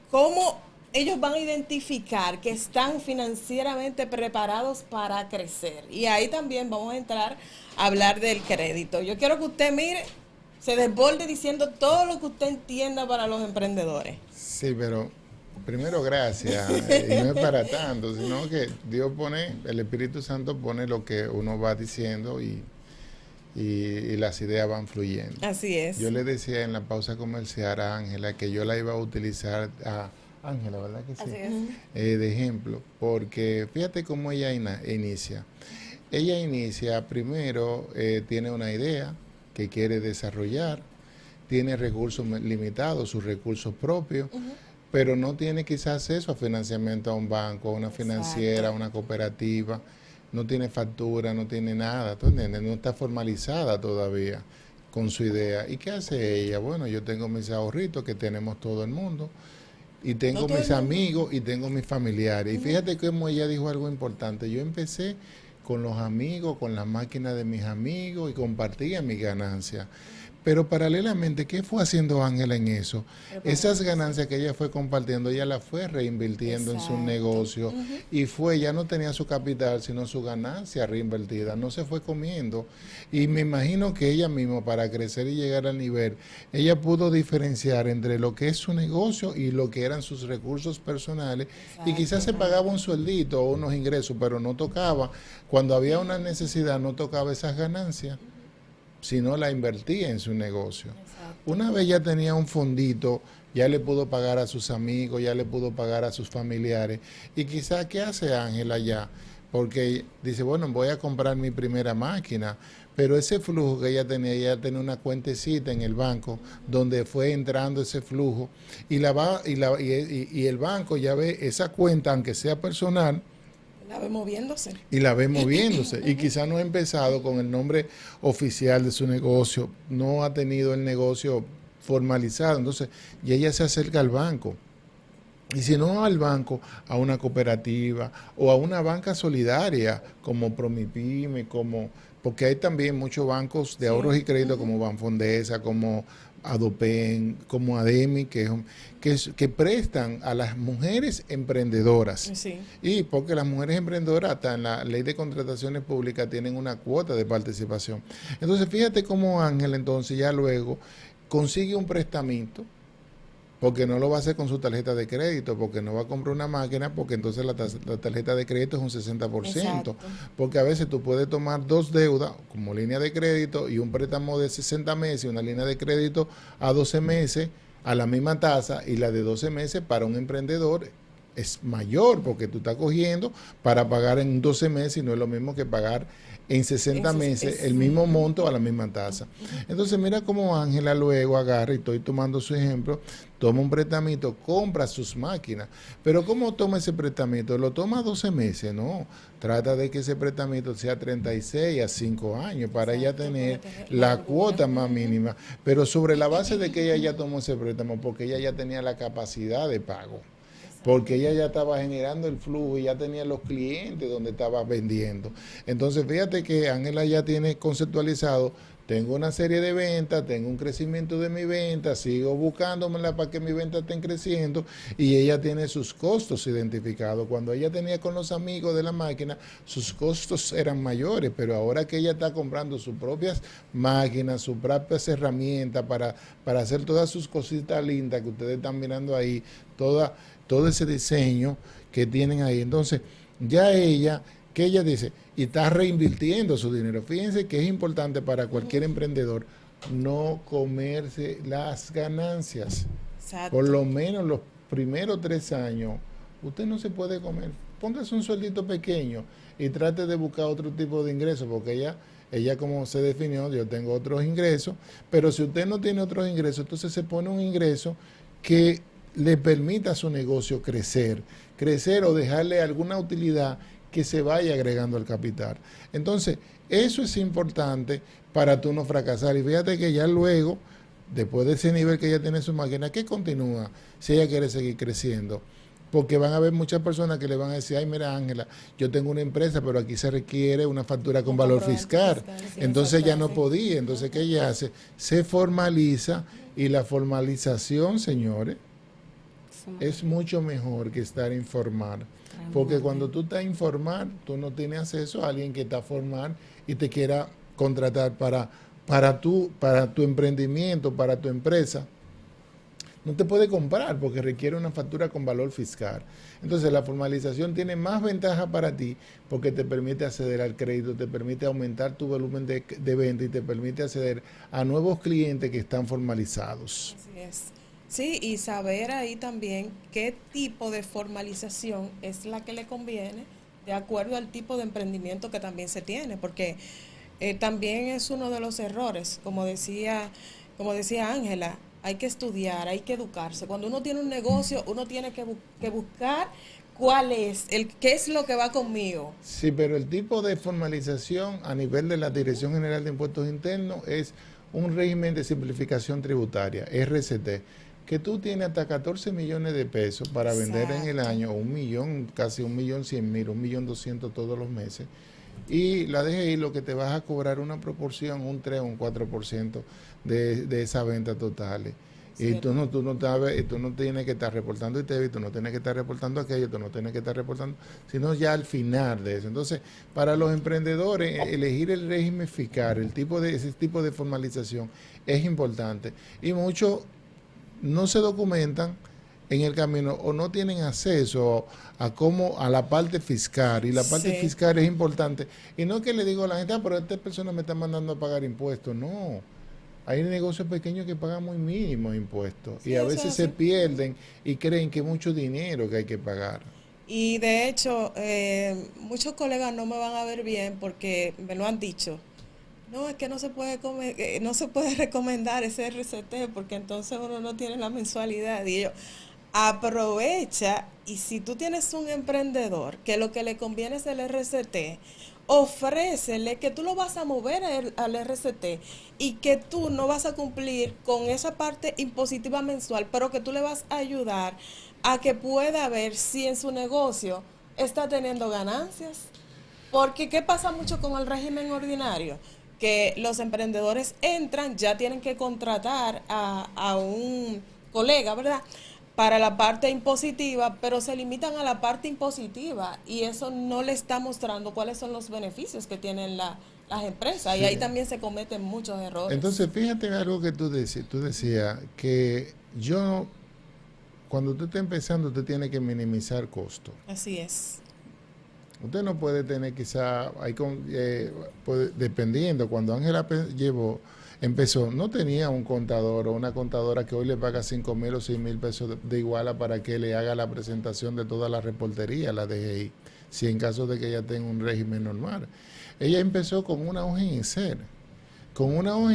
cómo ellos van a identificar que están financieramente preparados para crecer. Y ahí también vamos a entrar a hablar del crédito. Yo quiero que usted mire, se desborde diciendo todo lo que usted entienda para los emprendedores. Sí, pero primero gracias. Y no es para tanto, sino que Dios pone, el Espíritu Santo pone lo que uno va diciendo y las ideas van fluyendo. Así es. Yo le decía en la pausa comercial a Ángela que yo la iba a utilizar a Ángela, ¿verdad que sí? Así es. De ejemplo, porque fíjate cómo ella inicia. Ella inicia primero, tiene una idea que quiere desarrollar, tiene recursos limitados, sus recursos propios, pero no tiene quizás acceso a financiamiento a un banco, a una financiera, a una cooperativa, no tiene factura, no tiene nada, ¿tú entiendes? No está formalizada todavía con su idea. ¿Y qué hace ella? Bueno, yo tengo mis ahorritos que tenemos todo el mundo, y tengo mis amigos y tengo mis familiares. Y fíjate cómo ella dijo algo importante. Yo empecé con los amigos, con las máquinas de mis amigos y compartía mis ganancias. Pero paralelamente, ¿qué fue haciendo Ángela en eso? Esas ganancias que ella fue compartiendo, ella las fue reinvirtiendo en su negocio y ya no tenía su capital, sino su ganancia reinvertida, no se fue comiendo. Y me imagino que ella misma, para crecer y llegar al nivel, ella pudo diferenciar entre lo que es su negocio y lo que eran sus recursos personales. Y quizás se pagaba un sueldito o unos ingresos, pero no tocaba, cuando había una necesidad, no tocaba esas ganancias, sino la invertía en su negocio. Exacto. Una vez ya tenía un fondito, ya le pudo pagar a sus amigos, ya le pudo pagar a sus familiares. Y quizás, ¿qué hace Ángela ya? Porque dice, bueno, voy a comprar mi primera máquina, pero ese flujo que ella tenía una cuentecita en el banco donde fue entrando ese flujo y el banco ya ve esa cuenta, aunque sea personal, la ve moviéndose. Y la ve moviéndose. Y quizás no ha empezado con el nombre oficial de su negocio, no ha tenido el negocio formalizado. Entonces, y ella se acerca al banco. Y si no al banco, a una cooperativa o a una banca solidaria como Promipyme, como porque hay también muchos bancos de ahorros y crédito como Banfondesa, como Adopen, como Ademi, que prestan a las mujeres emprendedoras. Sí. Y porque las mujeres emprendedoras, hasta en la ley de contrataciones públicas, tienen una cuota de participación. Entonces, fíjate cómo Ángel, entonces, ya luego consigue un prestamito, porque no lo va a hacer con su tarjeta de crédito, porque no va a comprar una máquina, porque entonces la tarjeta de crédito es un 60%. Exacto. Porque a veces tú puedes tomar 2 deudas como línea de crédito y un préstamo de 60 meses y una línea de crédito a 12 meses a la misma tasa, y la de 12 meses para un emprendedor es mayor, porque tú estás cogiendo para pagar en 12 meses y no es lo mismo que pagar en 60 meses el mismo monto a la misma tasa. Entonces mira cómo Ángela luego agarra, y estoy tomando su ejemplo, toma un prestamito, compra sus máquinas. Pero ¿cómo toma ese prestamito? ¿Lo toma a 12 meses? No, trata de que ese prestamito sea 36 a 5 años para ella tener la cuota más mínima, pero sobre la base de que ella ya tomó ese préstamo, porque ella ya tenía la capacidad de pago, porque ella ya estaba generando el flujo y ya tenía los clientes donde estaba vendiendo. Entonces, fíjate que Ángela ya tiene conceptualizado, tengo una serie de ventas, tengo un crecimiento de mi venta, sigo buscándomela para que mi venta estén creciendo, y ella tiene sus costos identificados. Cuando ella tenía con los amigos de la máquina, sus costos eran mayores, pero ahora que ella está comprando sus propias máquinas, sus propias herramientas para hacer todas sus cositas lindas que ustedes están mirando ahí, todo ese diseño que tienen ahí. Entonces, ya ella dice, y está reinvirtiendo su dinero. Fíjense que es importante para cualquier emprendedor no comerse las ganancias. Exacto. Por lo menos los primeros 3 años, usted no se puede comer. Póngase un sueldito pequeño y trate de buscar otro tipo de ingresos, porque ella como se definió, yo tengo otros ingresos, pero si usted no tiene otros ingresos, entonces se pone un ingreso que le permita a su negocio crecer o dejarle alguna utilidad que se vaya agregando al capital. Entonces, eso es importante para tú no fracasar. Y fíjate que ya luego, después de ese nivel que ella tiene su máquina, ¿qué continúa si ella quiere seguir creciendo? Porque van a haber muchas personas que le van a decir, ay, mira, Ángela, yo tengo una empresa, pero aquí se requiere una factura con valor fiscal. Entonces ya no podía. Entonces, ¿qué ella hace? Se formaliza, y la formalización, señores, es mucho mejor que estar informal. Porque cuando tú estás informal, tú no tienes acceso a alguien que está formal y te quiera contratar para tu emprendimiento, para tu empresa. No te puede comprar porque requiere una factura con valor fiscal. Entonces la formalización tiene más ventaja para ti, porque te permite acceder al crédito, te permite aumentar tu volumen de venta y te permite acceder a nuevos clientes que están formalizados. Así es. Sí, y saber ahí también qué tipo de formalización es la que le conviene de acuerdo al tipo de emprendimiento que también se tiene, porque también es uno de los errores, como decía Ángela, hay que estudiar, hay que educarse. Cuando uno tiene un negocio, uno tiene que buscar qué es lo que va conmigo. Sí, pero el tipo de formalización a nivel de la Dirección General de Impuestos Internos es un régimen de simplificación tributaria, RCT, que tú tienes hasta 14 millones de pesos para vender en el año, 1 millón, casi 1.100.000, 1.200.000 todos los meses. Y la DGI lo que te vas a cobrar una proporción, un 3 o un 4% de esa venta total. Y tú no tienes que estar reportando ITEVI, tú no tienes que estar reportando aquello, tú no tienes que estar reportando, sino ya al final de eso. Entonces, para los emprendedores, elegir el régimen fiscal, ese tipo de formalización es importante. Y muchos no se documentan en el camino o no tienen acceso a la parte fiscal, y la parte fiscal es importante. Y no que le digo a la gente, pero esta persona me está mandando a pagar impuestos. No, hay negocios pequeños que pagan muy mínimos impuestos, y a veces se pierden y creen que es mucho dinero que hay que pagar. Y de hecho, muchos colegas no me van a ver bien porque me lo han dicho. No, es que no se puede recomendar ese RCT porque entonces uno no tiene la mensualidad. Y yo, aprovecha, y si tú tienes un emprendedor que lo que le conviene es el RCT, ofrécele que tú lo vas a mover al RCT y que tú no vas a cumplir con esa parte impositiva mensual, pero que tú le vas a ayudar a que pueda ver si en su negocio está teniendo ganancias. Porque ¿qué pasa mucho con el régimen ordinario? Que los emprendedores entran, ya tienen que contratar a un colega, ¿verdad? Para la parte impositiva, pero se limitan a la parte impositiva y eso no le está mostrando cuáles son los beneficios que tienen las empresas. Sí. Y ahí también se cometen muchos errores. Entonces, fíjate algo que tú decías, que cuando tú estás empezando, usted tiene que minimizar costos. Así es. Usted no puede tener quizá, dependiendo, cuando Ángela empezó, no tenía un contador o una contadora que hoy le paga 5,000 o 6,000 pesos de Iguala para que le haga la presentación de toda la reportería, la DGI, si en caso de que ella tenga un régimen normal. Ella empezó con una hoja en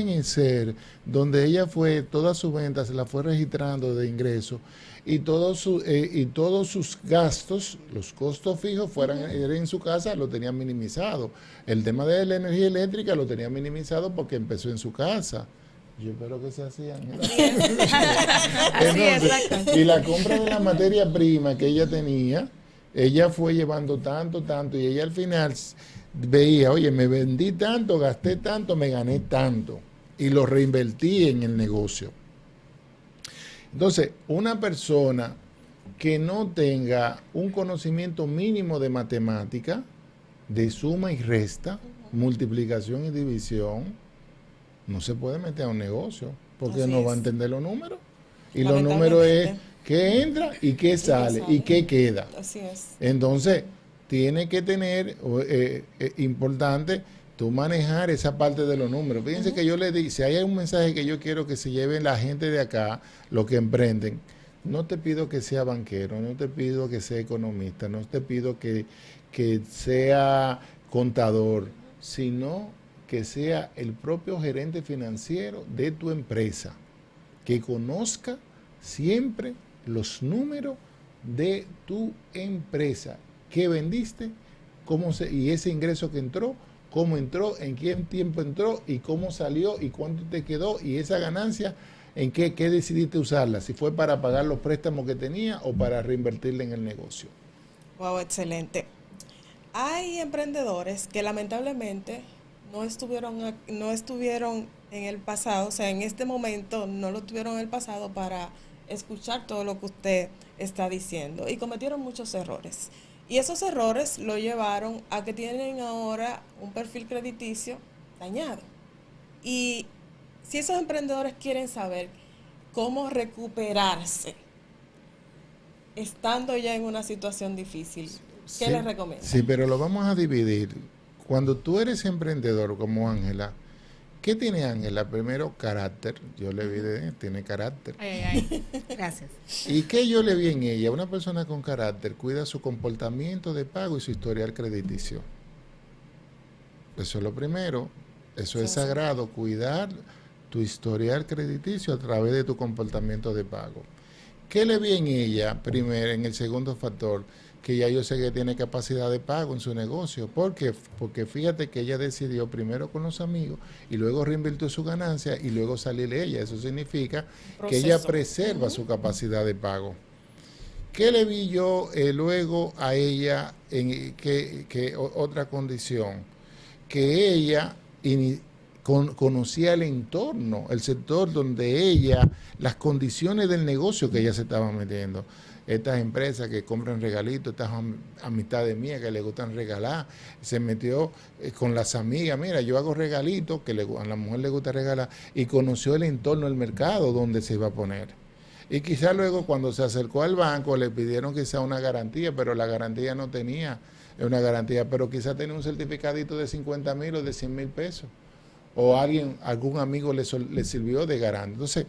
Excel, donde ella todas sus ventas se las fue registrando de ingresos y todos sus gastos, los costos fijos eran en su casa, lo tenían minimizado. El tema de la energía eléctrica lo tenía minimizado porque empezó en su casa. Yo espero que sea así, Ángela. Así es, exacto. Y la compra de la materia prima que ella tenía, ella fue llevando tanto, y ella al final veía, oye, me vendí tanto, gasté tanto, me gané tanto, y lo reinvertí en el negocio. Entonces, una persona que no tenga un conocimiento mínimo de matemática, de suma y resta, multiplicación y división, no se puede meter a un negocio, porque no va a entender los números. Y los números es qué entra y qué sale y qué queda. Así es. Entonces, tiene que tener, importante, tú manejar esa parte de los números. Fíjense que yo le di, si hay un mensaje que yo quiero que se lleven la gente de acá, los que emprenden, no te pido que sea banquero, no te pido que sea economista, no te pido que sea contador, sino que sea el propio gerente financiero de tu empresa, que conozca siempre los números de tu empresa, qué vendiste, y ese ingreso que entró, cómo entró, en qué tiempo entró y cómo salió y cuánto te quedó y esa ganancia, en qué decidiste usarla, si fue para pagar los préstamos que tenía o para reinvertirla en el negocio. Wow, excelente. Hay emprendedores que lamentablemente no estuvieron en el pasado, o sea, en este momento no lo tuvieron en el pasado para escuchar todo lo que usted está diciendo y cometieron muchos errores. Y esos errores lo llevaron a que tienen ahora un perfil crediticio dañado. Y si esos emprendedores quieren saber cómo recuperarse estando ya en una situación difícil, ¿qué les recomiendo? Sí, pero lo vamos a dividir. Cuando tú eres emprendedor como Ángela, ¿qué tiene Ángela? Primero, carácter. Yo le vi, tiene carácter. Gracias. ¿Y qué yo le vi en ella? Una persona con carácter cuida su comportamiento de pago y su historial crediticio. Eso es lo primero. Eso es sagrado, cuidar tu historial crediticio a través de tu comportamiento de pago. ¿Qué le vi en ella? Primero, en el segundo factor, que ya yo sé que tiene capacidad de pago en su negocio. ¿Por qué? Porque fíjate que ella decidió primero con los amigos y luego reinvirtió su ganancia y luego salir ella. Eso significa que ella preserva su capacidad de pago. ¿Qué le vi yo luego a ella en otra condición? Que ella conocía el entorno, el sector donde ella, las condiciones del negocio que ella se estaba metiendo. Estas empresas que compran regalitos, estas amistades mías que le gustan regalar, se metió con las amigas, mira, yo hago regalitos, que a la mujer le gusta regalar, y conoció el entorno del mercado donde se iba a poner. Y quizá luego cuando se acercó al banco le pidieron quizá una garantía, pero la garantía no tenía una garantía, pero quizá tenía un certificadito de 50,000 o de 100,000 pesos. O algún amigo le sirvió de garante. Entonces,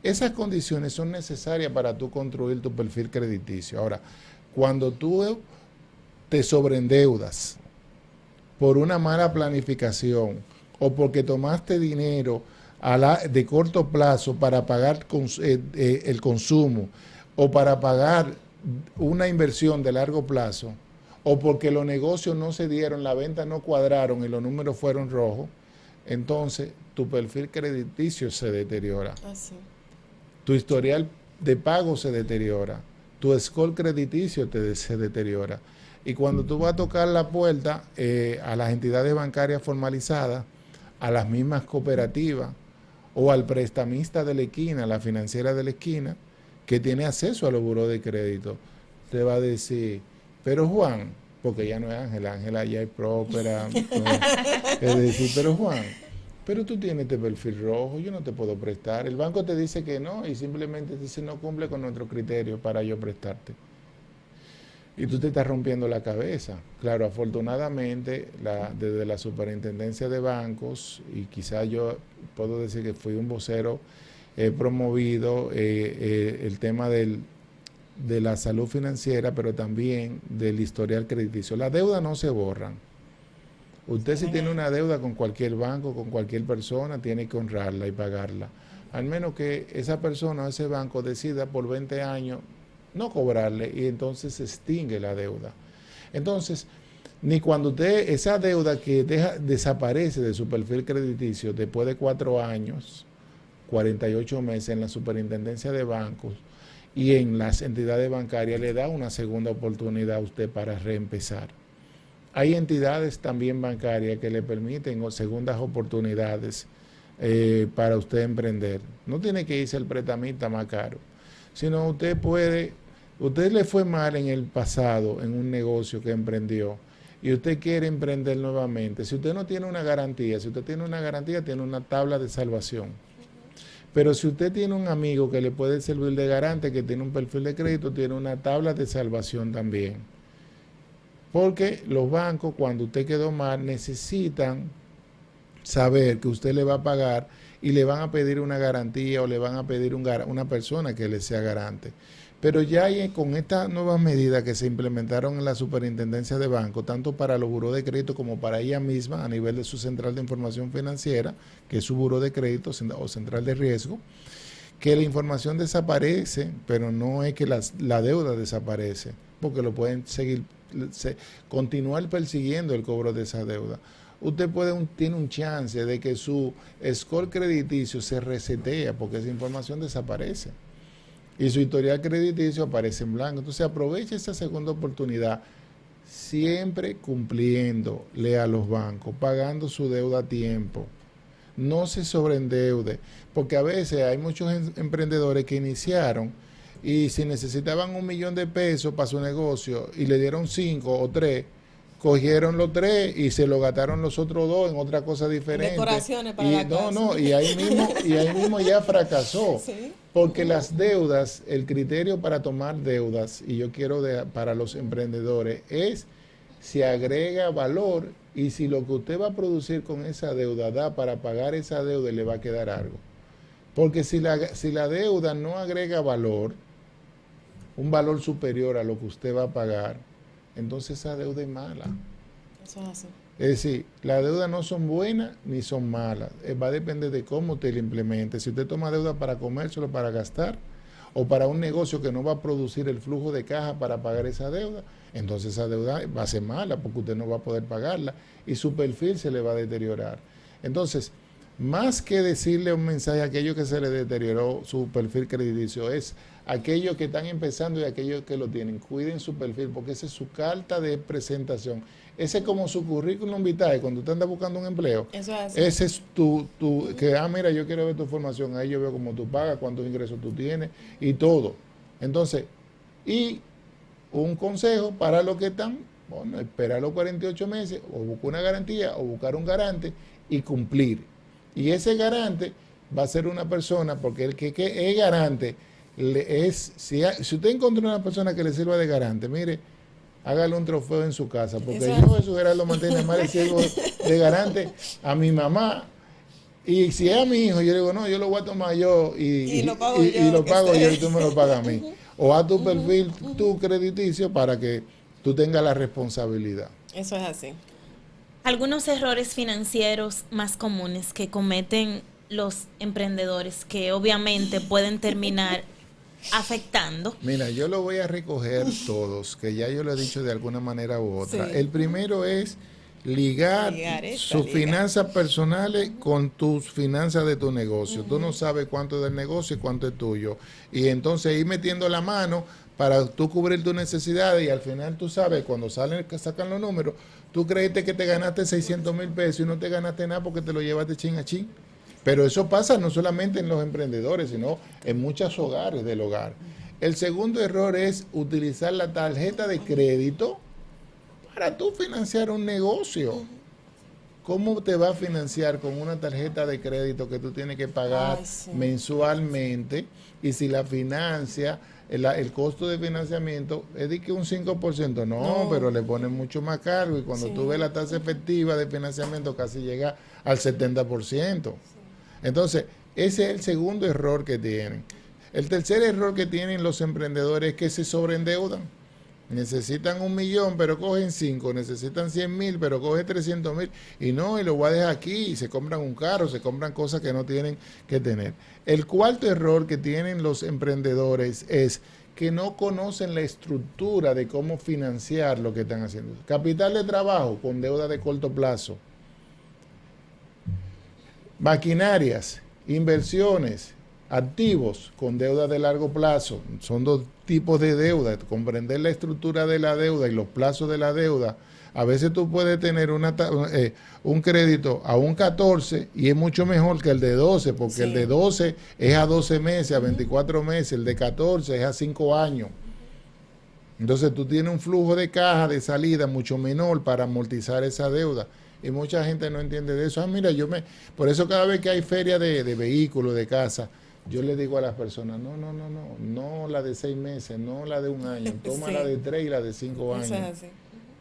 esas condiciones son necesarias para tú construir tu perfil crediticio. Ahora, cuando tú te sobreendeudas por una mala planificación o porque tomaste dinero de corto plazo para pagar el consumo o para pagar una inversión de largo plazo o porque los negocios no se dieron, las ventas no cuadraron y los números fueron rojos, entonces tu perfil crediticio se deteriora. Así. Tu historial de pago se deteriora. Tu score crediticio se deteriora. Y cuando tú vas a tocar la puerta a las entidades bancarias formalizadas, a las mismas cooperativas o al prestamista de la esquina, la financiera de la esquina, que tiene acceso a los buró de crédito, te va a decir, pero Juan, porque ya no es Ángela, Ángela ya es próspera, es decir, pero Juan, pero tú tienes este perfil rojo, yo no te puedo prestar. El banco te dice que no y simplemente dice no cumple con nuestros criterios para yo prestarte. Y tú te estás rompiendo la cabeza. Claro, afortunadamente, desde la Superintendencia de Bancos, y quizás yo puedo decir que fui un vocero, he promovido el tema de la salud financiera, pero también del historial crediticio. Las deudas no se borran. Usted si tiene una deuda con cualquier banco, con cualquier persona, tiene que honrarla y pagarla. Al menos que esa persona o ese banco decida por 20 años no cobrarle y entonces se extingue la deuda. Entonces, ni cuando usted, esa deuda que desaparece de su perfil crediticio después de 4 años, 48 meses en la Superintendencia de Bancos y en las entidades bancarias, le da una segunda oportunidad a usted para reempezar. Hay entidades también bancarias que le permiten segundas oportunidades para usted emprender. No tiene que irse al prestamista más caro, sino usted le fue mal en el pasado en un negocio que emprendió y usted quiere emprender nuevamente. Si usted no tiene una garantía, si usted tiene una garantía, tiene una tabla de salvación. Pero si usted tiene un amigo que le puede servir de garante, que tiene un perfil de crédito, tiene una tabla de salvación también. Porque los bancos, cuando usted quedó mal, necesitan saber que usted le va a pagar y le van a pedir una garantía o le van a pedir una persona que le sea garante. Pero ya con estas nuevas medidas que se implementaron en la Superintendencia de Bancos, tanto para los buró de crédito como para ella misma a nivel de su central de información financiera, que es su buró de crédito o central de riesgo, que la información desaparece, pero no es que la deuda desaparece, porque lo pueden continuar persiguiendo el cobro de esa deuda. Usted tiene un chance de que su score crediticio se resetea porque esa información desaparece y su historial crediticio aparece en blanco. Entonces aproveche esa segunda oportunidad, siempre cumpliéndole a los bancos, pagando su deuda a tiempo. No se sobreendeude, porque a veces hay muchos emprendedores que iniciaron y si necesitaban $1 millón de pesos para su negocio y le dieron 5 o 3, cogieron los 3 y se lo gastaron los otros 2 en otra cosa diferente. Decoraciones para la casa. Y ahí mismo ya fracasó. ¿Sí? Porque las deudas, el criterio para tomar deudas, y yo quiero para los emprendedores, es si agrega valor y si lo que usted va a producir con esa deuda da para pagar esa deuda y le va a quedar algo. Porque si la deuda no agrega valor, un valor superior a lo que usted va a pagar, entonces esa deuda es mala. Eso es así. Es decir, las deudas no son buenas ni son malas. Va a depender de cómo usted la implemente. Si usted toma deuda para comérselo, para gastar, o para un negocio que no va a producir el flujo de caja para pagar esa deuda, entonces esa deuda va a ser mala porque usted no va a poder pagarla y su perfil se le va a deteriorar. Entonces, más que decirle un mensaje a aquellos que se le deterioró su perfil crediticio, es aquellos que están empezando y aquellos que lo tienen. Cuiden su perfil porque esa es su carta de presentación. Ese es como su currículum vitae cuando usted anda buscando un empleo. Eso es así. Ese es mira, yo quiero ver tu formación, ahí yo veo cómo tú pagas, cuántos ingresos tú tienes y todo. Entonces, y un consejo para los que están, bueno, esperar los 48 meses o buscar una garantía o buscar un garante y cumplir. Y ese garante va a ser una persona, porque el que es garante, si usted encuentra una persona que le sirva de garante, mire, hágale un trofeo en su casa, porque yo, Jesús Gerardo Martínez, más le sirvo de garante a mi mamá, y si es a mi hijo, yo le digo, no, yo lo voy a tomar yo y lo pago yo y tú me lo pagas a mí. O a tu perfil, tu crediticio, para que tú tengas la responsabilidad. Eso es así. Algunos errores financieros más comunes que cometen los emprendedores que obviamente pueden terminar afectando. Mira, yo lo voy a recoger todos, que ya yo lo he dicho de alguna manera u otra. Sí. El primero es ligar Ligar sus finanzas personales con tus finanzas de tu negocio. Tú no sabes cuánto es del negocio y cuánto es tuyo. Y entonces ir metiendo la mano para tú cubrir tus necesidades, y al final tú sabes, cuando sacan los números, tú creíste que te ganaste 600,000 pesos y no te ganaste nada porque te lo llevaste chin a chin. Pero eso pasa no solamente en los emprendedores, sino en muchos hogares del hogar. El segundo error es utilizar la tarjeta de crédito para tú financiar un negocio. ¿Cómo te va a financiar con una tarjeta de crédito que tú tienes que pagar mensualmente? Y si la financia, el costo de financiamiento es de que un 5%, no, pero le ponen mucho más cargo, y cuando tú ves la tasa efectiva de financiamiento casi llega al 70%. Entonces, ese es el segundo error que tienen. El tercer error que tienen los emprendedores es que se sobreendeudan. Necesitan 1,000,000, pero cogen 5. Necesitan 100,000, pero cogen 300,000. Y lo voy a dejar aquí. Y se compran un carro, se compran cosas que no tienen que tener. El cuarto error que tienen los emprendedores es que no conocen la estructura de cómo financiar lo que están haciendo. Capital de trabajo con deuda de corto plazo. Maquinarias, inversiones, activos con deuda de largo plazo. Son dos tipos de deuda. Comprender la estructura de la deuda y los plazos de la deuda. A veces tú puedes tener un crédito a un 14 y es mucho mejor que el de 12, porque el de 12 es a 12 meses, a 24 meses, el de 14 es a 5 años. Entonces tú tienes un flujo de caja de salida mucho menor para amortizar esa deuda. Y mucha gente no entiende de eso. Mira, por eso cada vez que hay feria de vehículos, de casa, yo le digo a las personas, no la de 6 meses, no la de un año, toma la de 3 y la de 5 años.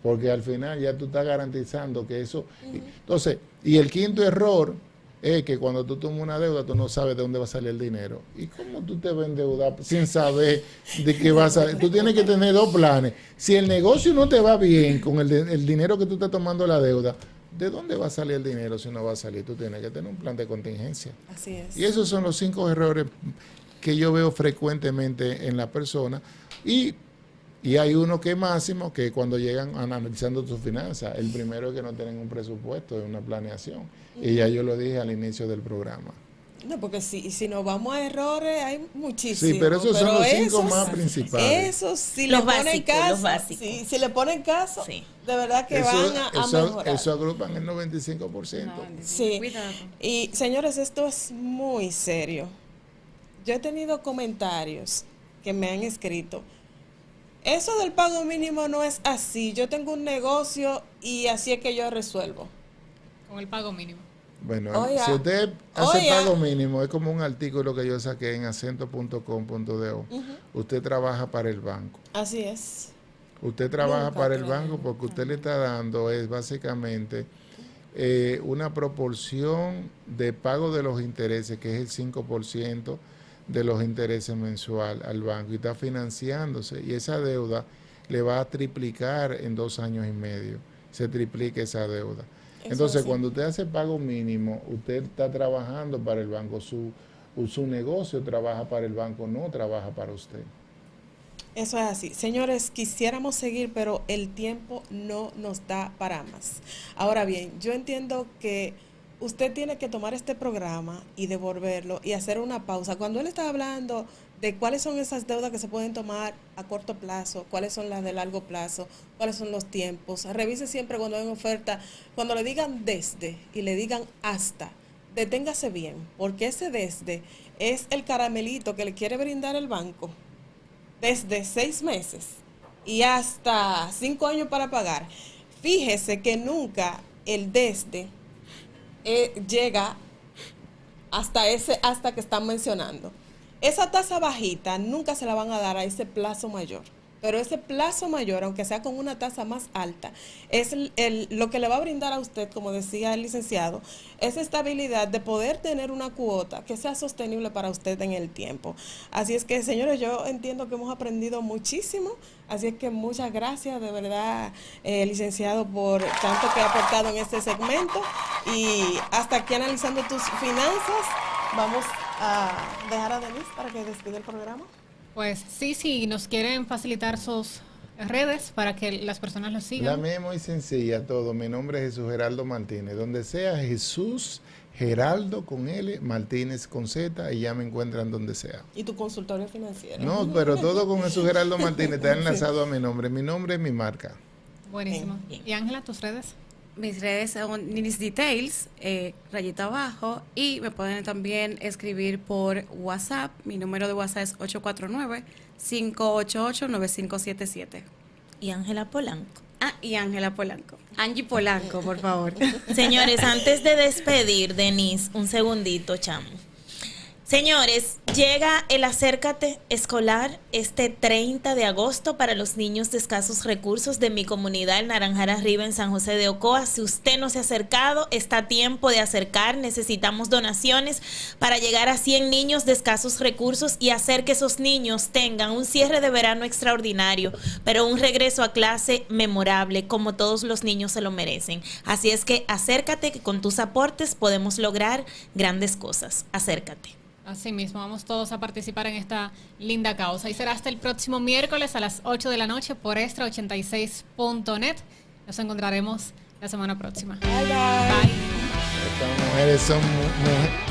Porque al final ya tú estás garantizando que eso... Entonces, y el quinto error es que cuando tú tomas una deuda, tú no sabes de dónde va a salir el dinero. ¿Y cómo tú te vas a endeudar sin saber de qué va a salir? Tú tienes que tener dos planes. Si el negocio no te va bien con el dinero que tú estás tomando la deuda, ¿de dónde va a salir el dinero si no va a salir? Tú tienes que tener un plan de contingencia. Así es. Y esos son los 5 errores que yo veo frecuentemente en la persona. Y hay uno que es máximo, que cuando llegan analizando sus finanzas, el primero es que no tienen un presupuesto, es una planeación. Y ya yo lo dije al inicio del programa. No, porque si nos vamos a errores, hay muchísimos. Sí, pero esos son los 5 más principales. Esos, si los le ponen caso, los básicos. si le ponen caso, de verdad que van a mejorar. Eso agrupan el 95%. Sí. Cuidado. Y señores, esto es muy serio. Yo he tenido comentarios que me han escrito. Eso del pago mínimo no es así. Yo tengo un negocio y así es que yo resuelvo. Con el pago mínimo. Bueno, si usted hace pago mínimo, es como un artículo que yo saqué en acento.com.do. Usted trabaja para el banco. Así es. Usted trabaja para el banco porque usted le está dando es básicamente una proporción de pago de los intereses, que es el 5% de los intereses mensual al banco, y está financiándose, y esa deuda le va a triplicar en 2 años y medio. Se triplica esa deuda. Entonces, cuando usted hace pago mínimo, usted está trabajando para el banco. Su negocio trabaja para el banco, no trabaja para usted. Eso es así. Señores, quisiéramos seguir, pero el tiempo no nos da para más. Ahora bien, yo entiendo que usted tiene que tomar este programa y devolverlo y hacer una pausa. Cuando él está hablando de cuáles son esas deudas que se pueden tomar a corto plazo, cuáles son las de largo plazo, cuáles son los tiempos, revise siempre cuando hay una oferta, cuando le digan desde y le digan hasta, deténgase bien, porque ese desde es el caramelito que le quiere brindar el banco, desde 6 meses y hasta 5 años para pagar. Fíjese que nunca el desde llega hasta que están mencionando. Esa tasa bajita nunca se la van a dar a ese plazo mayor, pero ese plazo mayor, aunque sea con una tasa más alta, es lo que le va a brindar a usted, como decía el licenciado, esa estabilidad de poder tener una cuota que sea sostenible para usted en el tiempo. Así es que, señores, yo entiendo que hemos aprendido muchísimo, así es que muchas gracias de verdad, licenciado, por tanto que ha aportado en este segmento, y hasta aquí analizando tus finanzas. Vamos a dejar a Denise para que despida el programa. Pues sí, nos quieren facilitar sus redes para que las personas lo La sigan. mía es muy sencilla, todo. Mi nombre es Jesús Geraldo Martínez. Donde sea, Jesús Geraldo con L, Martínez con Z, y ya me encuentran donde sea. Y tu consultorio financiero. No, pero todo con Jesús Geraldo Martínez está enlazado a mi nombre. Mi nombre es mi marca. Buenísimo. Bien. Y Ángela, tus redes. Mis redes son Ninis Details, rayita abajo, y me pueden también escribir por WhatsApp. Mi número de WhatsApp es 849-588-9577. Y Ángela Polanco. Ah, y Ángela Polanco. Angie Polanco, por favor. Señores, antes de despedir, Denise, un segundito, chamo. Señores, llega el Acércate Escolar este 30 de agosto para los niños de escasos recursos de mi comunidad, el Naranjara Arriba, en San José de Ocoa. Si usted no se ha acercado, está a tiempo de acercar. Necesitamos donaciones para llegar a 100 niños de escasos recursos y hacer que esos niños tengan un cierre de verano extraordinario, pero un regreso a clase memorable, como todos los niños se lo merecen. Así es que acércate, que con tus aportes podemos lograr grandes cosas. Acércate. Así mismo, vamos todos a participar en esta linda causa. Y será hasta el próximo miércoles a las 8 de la noche por extra86.net. Nos encontraremos la semana próxima. Bye, bye. Bye. Estas mujeres son mujeres.